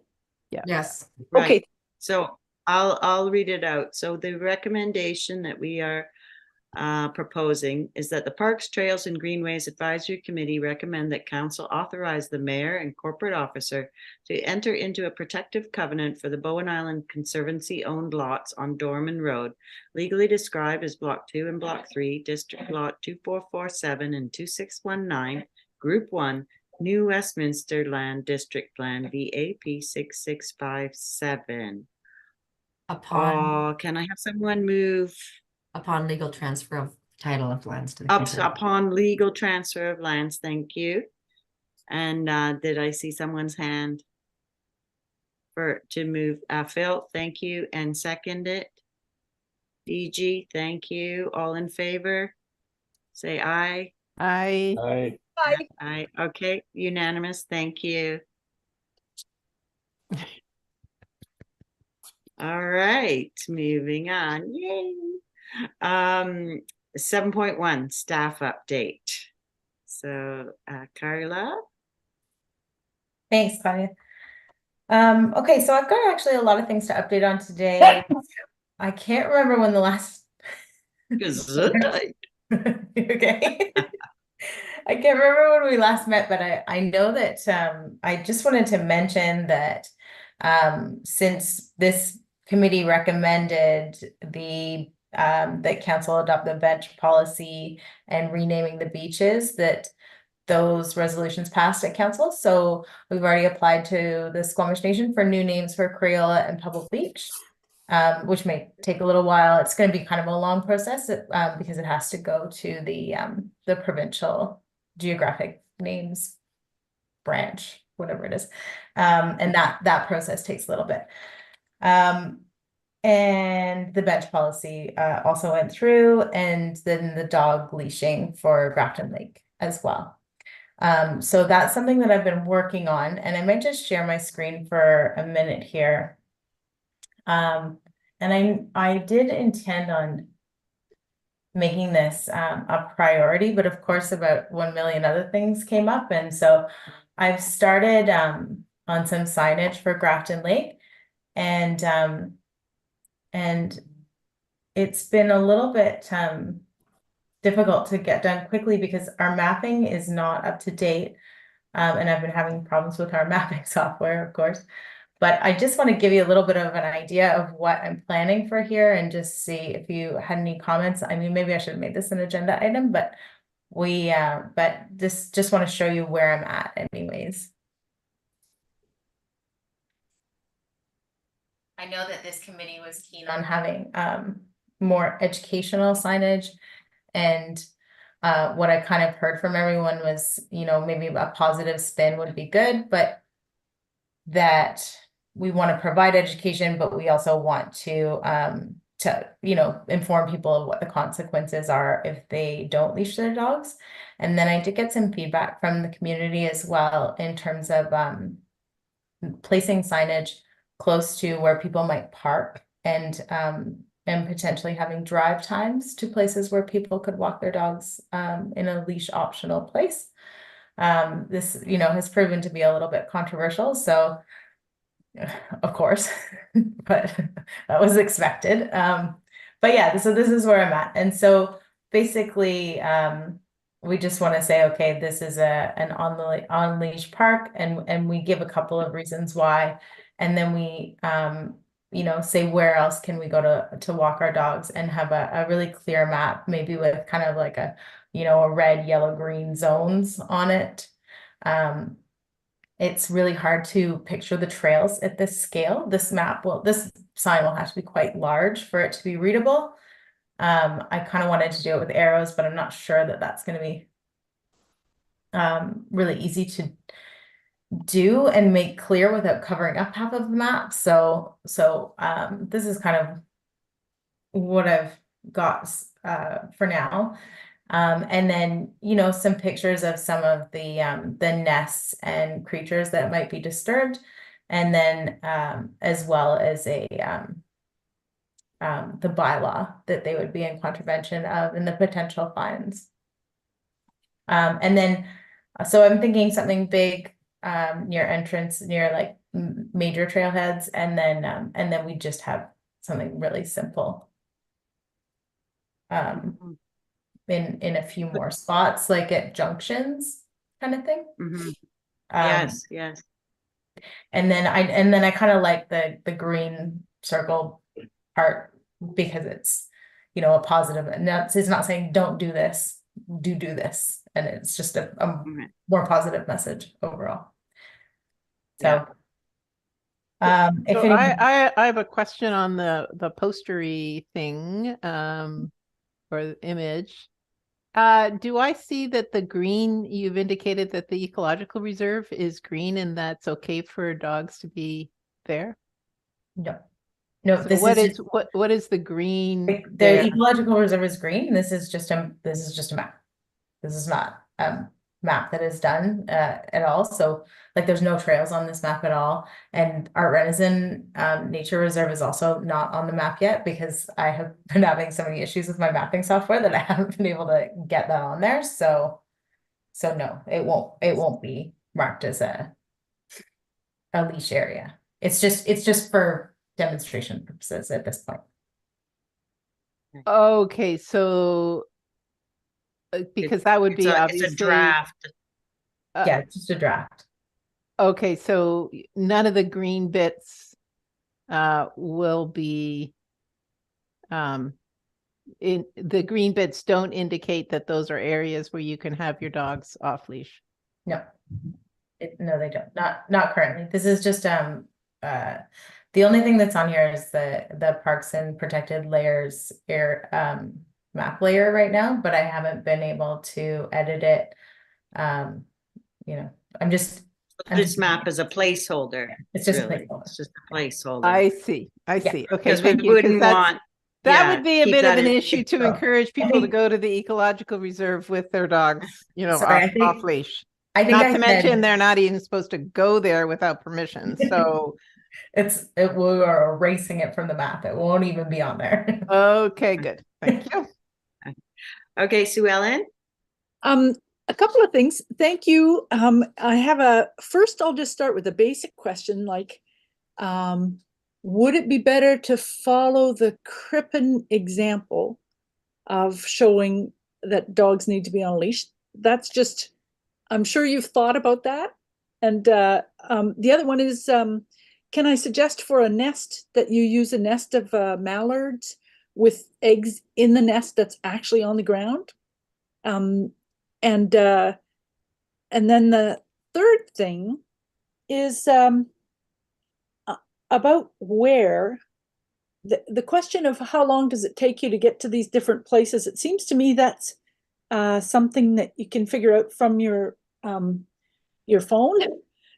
Yeah. Yes. Right. Okay. So I'll read it out. So the recommendation that we are proposing is that the Parks, Trails, and Greenways Advisory Committee recommend that council authorize the mayor and corporate officer to enter into a protective covenant for the Bowen Island Conservancy-owned lots on Dorman Road, legally described as Block 2 and Block 3, District Lot 2447 and 2619, Group 1, New Westminster Land District Plan, VAP 6657. Can I have someone move? Upon legal transfer of title of lands to the conservancy. Upon legal transfer of lands, thank you. And did I see someone's hand to move? Phil, thank you, and second it. DG, thank you. All in favor? Say aye. Aye. Aye. Okay, unanimous. Thank you. All right, moving on. Yay. 7.1 staff update. So Carla. Thanks, Claudia. Okay, so I've got actually a lot of things to update on today. I can't remember when the last Gesundheit. okay. I can't remember when we last met, but I know that I just wanted to mention that since this committee recommended that council adopt the bench policy and renaming the beaches, that those resolutions passed at council. So we've already applied to the Squamish Nation for new names for Crayola and Pebble Beach, which may take a little while. It's going to be kind of a long process because it has to go to the provincial geographic names branch, whatever it is. And that process takes a little bit. And the bench policy also went through, and then the dog leashing for Grafton Lake as well. So that's something that I've been working on, and I might just share my screen for a minute here. And I did intend on making this a priority, but of course about 1 million other things came up, and so I've started on some signage for Grafton Lake, and it's been a little bit difficult to get done quickly because our mapping is not up to date, and I've been having problems with our mapping software, of course. But I just want to give you a little bit of an idea of what I'm planning for here and just see if you had any comments. I mean, maybe I should have made this an agenda item, but just want to show you where I'm at anyways. I know that this committee was keen on having more educational signage, and what I kind of heard from everyone was, maybe a positive spin would be good, but that we want to provide education, but we also want to to, you know, inform people of what the consequences are if they don't leash their dogs. And then I did get some feedback from the community as well in terms of placing signage close to where people might park, and potentially having drive times to places where people could walk their dogs in a leash optional place. This, you know, has proven to be a little bit controversial, so of course, but that was expected. But yeah, so this is where I'm at. And so basically, we just want to say, okay, this is an on leash park, and we give a couple of reasons why, and then we you know, say where else can we go to walk our dogs, and have a really clear map, maybe with kind of like a, you know, a red, yellow, green zones on it. It's really hard to picture the trails at this scale. This sign will have to be quite large for it to be readable. I kind of wanted to do it with arrows, but I'm not sure that that's going to be really easy to do and make clear without covering up half of the map. So this is kind of what I've got for now. And then, you know, some pictures of some of the nests and creatures that might be disturbed, and then as well as the bylaw that they would be in contravention of, and the potential fines. And then, so I'm thinking something big near entrance, near like major trailheads, and then we just have something really simple. In a few more spots, like at junctions, kind of thing. Yes. And then I kind of like the green circle part, because it's, you know, a positive, and it's not saying don't do this, do this, and it's just a more positive message overall. So if So anyone, I have a question on the postery thing, or the image. Do I see that the green, you've indicated that the ecological reserve is green, and that's okay for dogs to be there? no, So this what is the green the there? ecological reserve is green. This is just a map. This is not a map that is done at all. So like there's no trails on this map at all. And Art Renison Nature Reserve is also not on the map yet, because I have been having so many issues with my mapping software that I haven't been able to get that on there. So no, it won't be marked as a leash area. It's just for demonstration purposes at this point. Okay, so because that would be obviously it's a draft. Yeah, it's just a draft. Okay, so none of the green bits will be in the green bits don't indicate that those are areas where you can have your dogs off leash. No, no, they don't. Not currently. This is just the only thing that's on here is the parks and protected layers map layer right now, but I haven't been able to edit it. You know, This map is a placeholder. It's just really. a placeholder. It's just a placeholder. I see. Okay, Because we thank you, wouldn't want that would be a keep bit of that an in- issue to encourage people to go to the ecological reserve with their dogs, you know, Sorry, off leash. I think Not I to mention said they're not even supposed to go there without permission. So we are erasing it from the map. It won't even be on there. okay, good. Thank you. Okay, Sue Ellen. A couple of things. Thank you. I have first I'll just start with a basic question, like, would it be better to follow the Crippen example of showing that dogs need to be on a leash? That's just, I'm sure you've thought about that. And the other one is, can I suggest for a nest that you use a nest of mallards with eggs in the nest that's actually on the ground? And then the third thing is about where the question of how long does it take you to get to these different places. It seems to me that's something that you can figure out from your phone.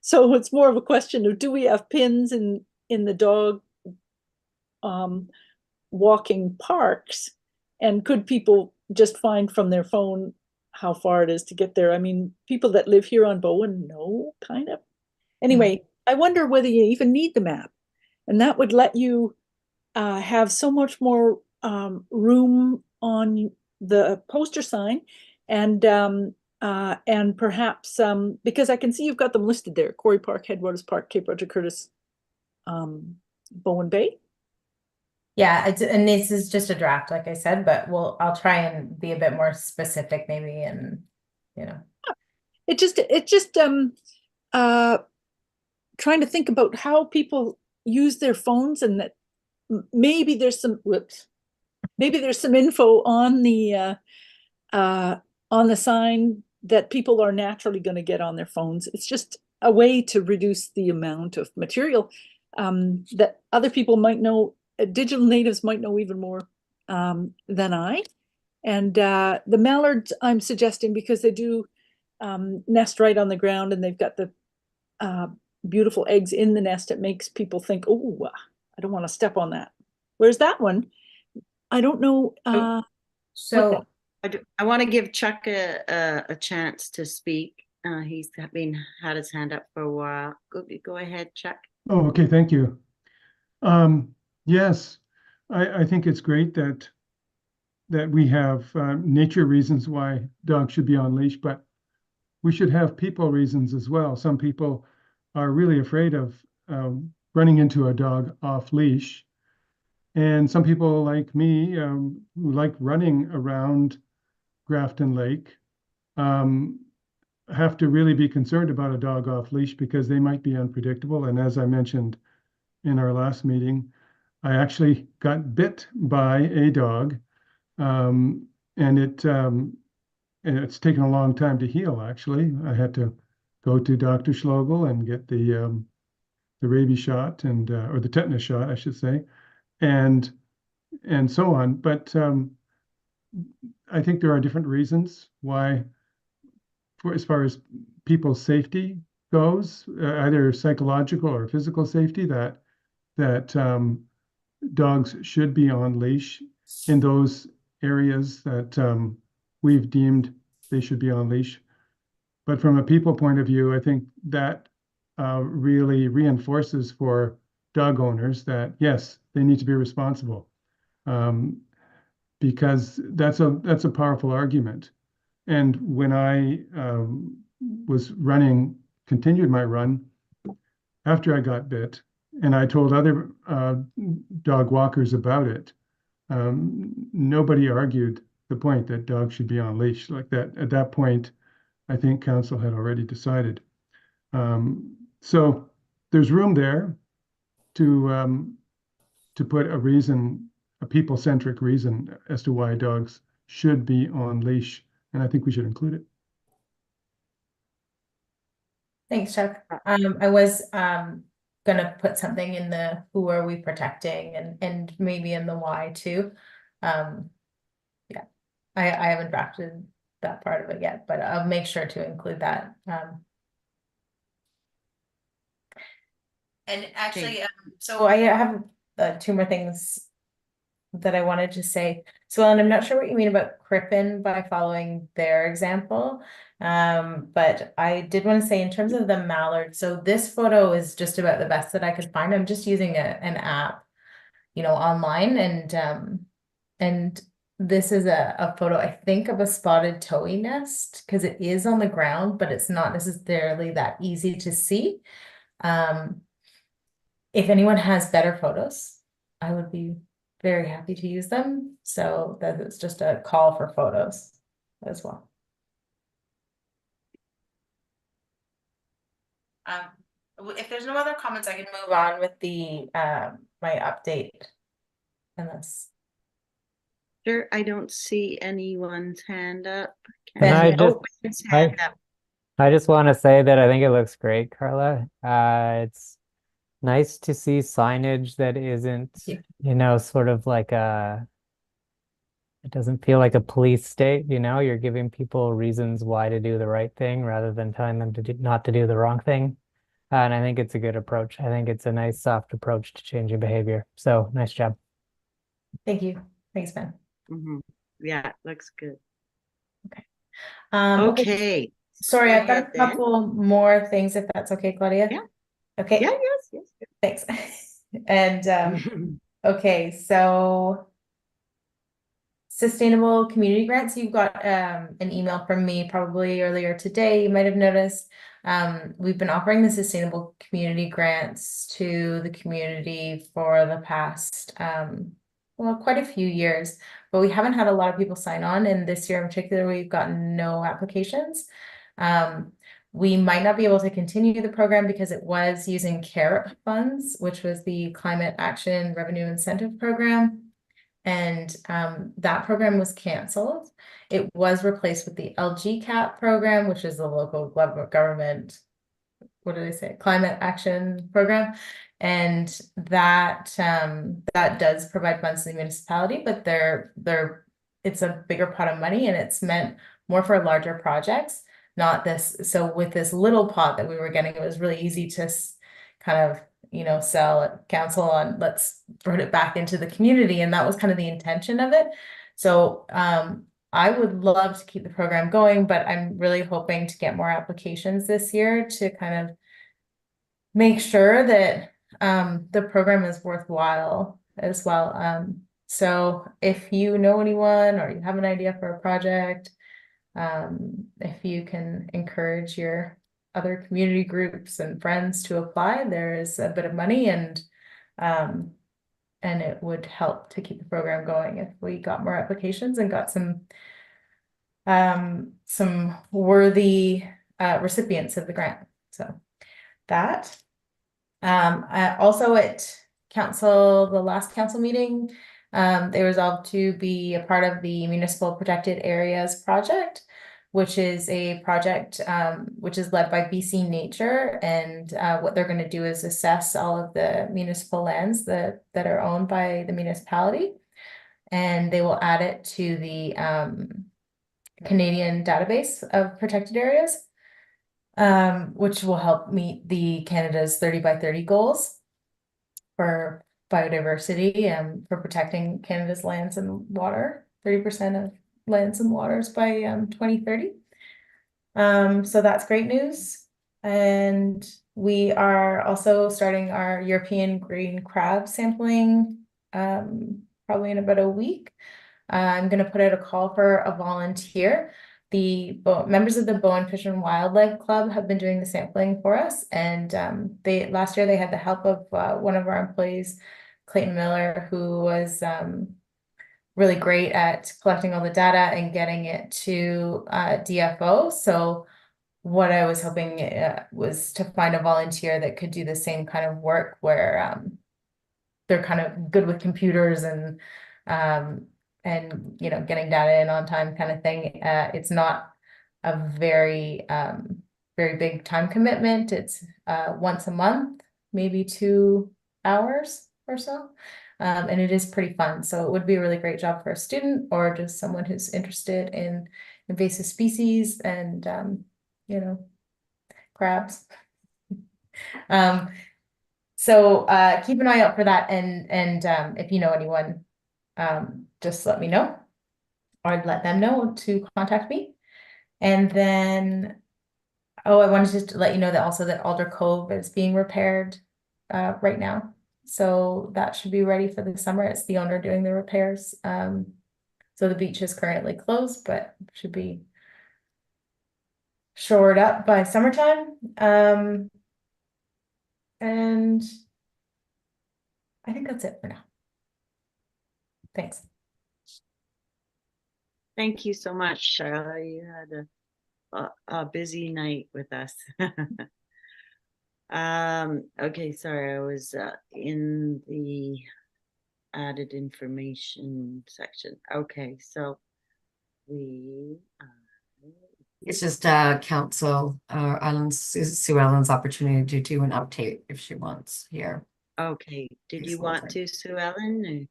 So it's more of a question of, do we have pins in the dog walking parks? And could people just find from their phone how far it is to get there? I mean, people that live here on Bowen know, kind of. Anyway, I wonder whether you even need the map. And that would let you have so much more room on the poster sign, and perhaps because I can see you've got them listed there: Quarry Park, Headwaters Park, Cape Roger Curtis, Bowen Bay. Yeah, and this is just a draft, like I said, but I'll try and be a bit more specific maybe, and It just trying to think about how people use their phones, and that maybe there's some info on the sign that people are naturally going to get on their phones. It's just a way to reduce the amount of material that other people might know. Digital natives might know even more than I. And the mallards I'm suggesting, because they do nest right on the ground, and they've got the beautiful eggs in the nest. It makes people think, oh, I don't want to step on that. Whereas that one, I don't know. so I want to give Chuck a chance to speak. He's had his hand up for a while. Go ahead, Chuck. Oh, okay, thank you. Yes, I think it's great that we have nature reasons why dogs should be on leash, but we should have people reasons as well. Some people are really afraid of running into a dog off leash. And some people like me, who like running around Grafton Lake, have to really be concerned about a dog off leash because they might be unpredictable. And as I mentioned in our last meeting, I actually got bit by a dog, and it's taken a long time to heal. Actually, I had to go to Dr. Schlegel and get the rabies shot, and or the tetanus shot, I should say, and so on. But I think there are different reasons why, as far as people's safety goes, either psychological or physical safety, that dogs should be on leash in those areas that we've deemed they should be on leash. But from a people point of view, I think that really reinforces for dog owners that, yes, they need to be responsible, because that's a powerful argument. And when I continued my run after I got bit, and I told other dog walkers about it, nobody argued the point that dogs should be on leash like that. At that point, I think council had already decided. So there's room there to put a reason, a people-centric reason as to why dogs should be on leash, and I think we should include it. thanks, Chuck. I was gonna put something in the who are we protecting, and maybe in the why too. Yeah, I haven't drafted that part of it yet, but I'll make sure to include that. And actually, so I have two more things that I wanted to say. So, Ellen, I'm not sure what you mean about Crippen by following their example. But I did want to say, in terms of the mallard, so this photo is just about the best that I could find. I'm just using an app, online, and this is a photo, I think, of a spotted towhee nest, because it is on the ground, but it's not necessarily that easy to see. If anyone has better photos, I would be very happy to use them. So that is just a call for photos as well. If there's no other comments, I can move on with the my update. Unless Sure, I don't see anyone's hand up. Ben, Ben's hand up. I just want to say that I think it looks great, Carla. It's nice to see signage that isn't, sort of like it doesn't feel like a police state, you're giving people reasons why to do the right thing rather than telling them not to do the wrong thing. And I think it's a good approach. I think it's a nice soft approach to changing behavior. So nice job. Thank you. Thanks, Ben. Mhm. Yeah, looks good. Okay. Okay. Sorry, Go I've got ahead, a Ben. couple more things, if that's okay, Claudia. Yeah. Okay. Yeah, yes, Thanks. And yes. okay, so sustainable community grants. You got an email from me probably earlier today. You might have noticed. We've been offering the sustainable community grants to the community for the past well, quite a few years, but we haven't had a lot of people sign on. And this year in particular, we've gotten no applications. We might not be able to continue the program because it was using CARET funds, which was the Climate Action Revenue Incentive Program. And that program was canceled. It was replaced with the LGCAP program, which is the local government, what do they say, climate action program. And that that does provide funds to the municipality, but it's a bigger pot of money and it's meant more for larger projects, not this. So with this little pot that we were getting, it was really easy to kind of, you know, sell at council on, let's put it back into the community. And that was kind of the intention of it. So I would love to keep the program going, but I'm really hoping to get more applications this year to kind of make sure that the program is worthwhile as well. So if you know anyone or you have an idea for a project, if you can encourage your other community groups and friends to apply, there is a bit of money and it would help to keep the program going if we got more applications and got some worthy recipients of the grant. So that. Also at council, the last council meeting, they resolved to be a part of the Municipal Protected Areas project, which is a project which is led by BC Nature. And what they're going to do is assess all of the municipal lands that are owned by the municipality. And they will add it to the Canadian database of protected areas. Which will help meet the Canada's 30 by 30 goals for biodiversity and for protecting Canada's lands and water, 30% of lands and waters by 2030. So that's great news. And we are also starting our European green crab sampling probably in about a week. I'm going to put out a call for a volunteer. The members of the Bowen Fish and Wildlife Club have been doing the sampling for us, and last year they had the help of one of our employees, Clayton Miller, who was really great at collecting all the data and getting it to DFO. So what I was hoping was to find a volunteer that could do the same kind of work where they're kind of good with computers and you know, getting data in on time kind of thing. It's not a very very big time commitment. It's once a month, maybe 2 hours or so. And it is pretty fun. So it would be a really great job for a student or just someone who's interested in invasive species and you know, crabs. So keep an eye out for that, and if you know anyone, just let me know, or I'd let them know to contact me. And then, oh, I wanted to just let you know that also that Alder Cove is being repaired right now. So that should be ready for the summer. It's the owner doing the repairs. So the beach is currently closed, but should be shored up by summertime. And I think that's it for now. Thanks. Thank you so much, Charla. You had a busy night with us. Okay, sorry, I was in the added information section. Okay, so we It's just council Sue Ellen's opportunity to do an update if she wants here. okay. Did you want to, Sue Ellen?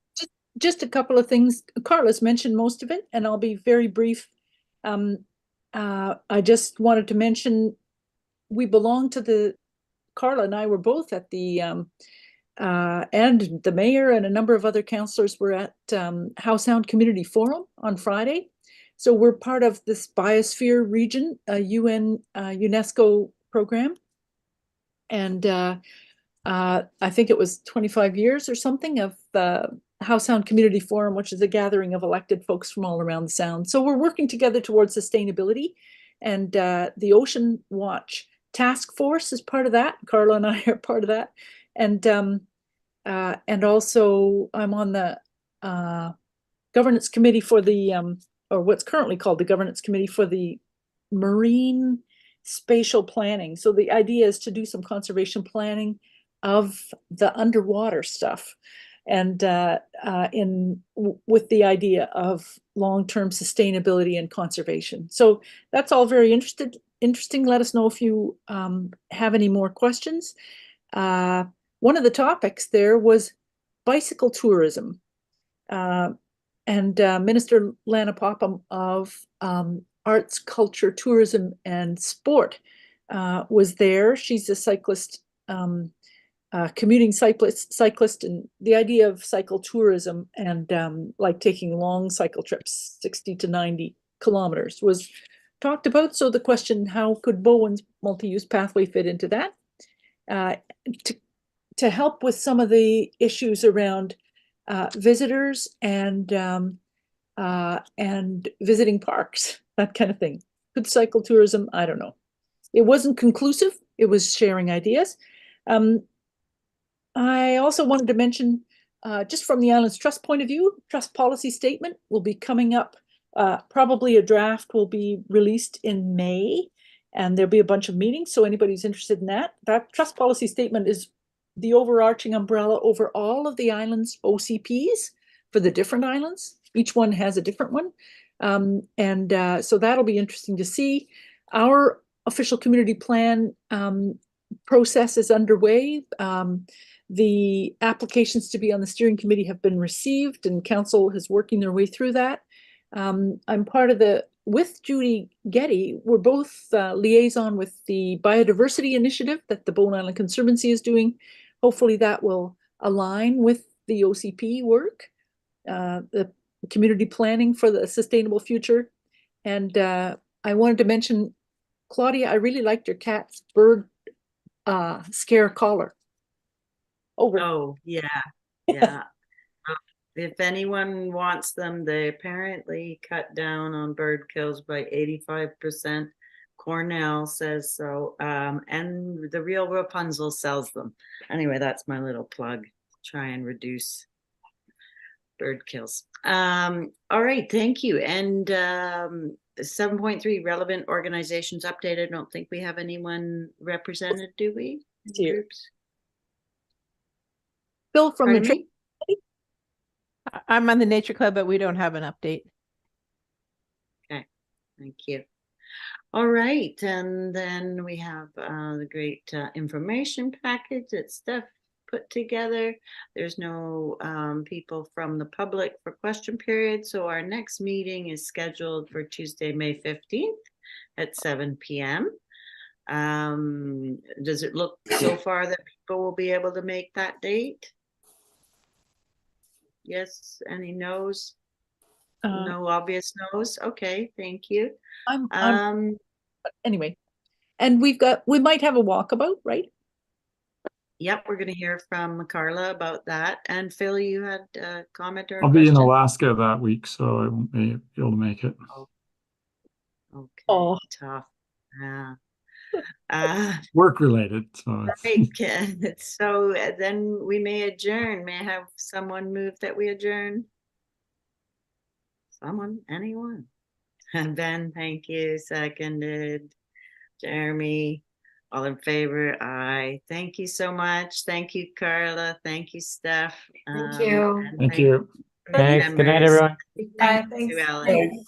Just a couple of things. Carla's mentioned most of it, and I'll be very brief. I just wanted to mention we belong to Carla and I were both at the and the mayor and a number of other councillors were at How Sound Community Forum on Friday. So we're part of this Biosphere region, a UN UNESCO program. And I think it was 25 years or something of How Sound Community Forum, which is a gathering of elected folks from all around the Sound. So we're working together towards sustainability, and the Ocean Watch Task Force is part of that. Carla and I are part of that. And also I'm on the governance committee for the, or what's currently called the governance committee for the marine spatial planning. So the idea is to do some conservation planning of the underwater stuff, and with the idea of long-term sustainability and conservation. So that's all very interesting. Let us know if you have any more questions. One of the topics there was bicycle tourism. And Minister Lana Popham of Arts, Culture, Tourism, and Sport was there. She's a cyclist, commuting cyclist, and the idea of cycle tourism and like taking long cycle trips, 60 to 90 kilometers, was talked about. So the question, how could Bowen's multi-use pathway fit into that? To help with some of the issues around visitors and visiting parks, that kind of thing. Could cycle tourism? I don't know. It wasn't conclusive. It was sharing ideas. I also wanted to mention, just from the Islands Trust point of view, trust policy statement will be coming up. Probably a draft will be released in May, and there'll be a bunch of meetings. So anybody who's interested in that, that trust policy statement is the overarching umbrella over all of the islands' OCPs for the different islands. Each one has a different one. So that'll be interesting to see. Our official community plan process is underway. The applications to be on the steering committee have been received, and council is working their way through that. I'm part of with Judy Getty, we're both liaison with the biodiversity initiative that the Bowen Island Conservancy is doing. Hopefully that will align with the OCP work, the community planning for the sustainable future. And I wanted to mention, Claudia, I really liked your cat's bird scare collar. Oh, yeah, yeah. If anyone wants them, they apparently cut down on bird kills by 85%. Cornell says so, and the Real Rapunzel sells them. Anyway, that's my little plug. Try and reduce bird kills. All right, thank you. And 7.3 relevant organizations updated. I don't think we have anyone represented, do we? Groups. Bill from Pardon the me? I'm on the Nature Club, but we don't have an update. Okay, thank you. All right, and then we have the great information package that Steph put together. There's no people from the public for question period, so our next meeting is scheduled for Tuesday, May 15th at 7 p.m. Does it look so far that people will be able to make that date? Yes, any no's? No obvious no's? Okay, thank you. Anyway, and we might have a walkabout, right? Yep, we're going to hear from Carla about that. And Phil, you had a comment or a I'll be in question? Alaska that week, so I won't be able to make it. Okay, Oh. tough. Yeah. Work related, so Right. So then we may adjourn. May I have someone move that we adjourn? Someone, anyone? Ben, thank you. Seconded. Jeremy, all in favor? Aye. Thank you so much. Thank you, Carla. Thank you, Steph. Thank you. And thank you. Thanks. Good night, members. everyone. Bye. Thank you, Thanks. Ellen.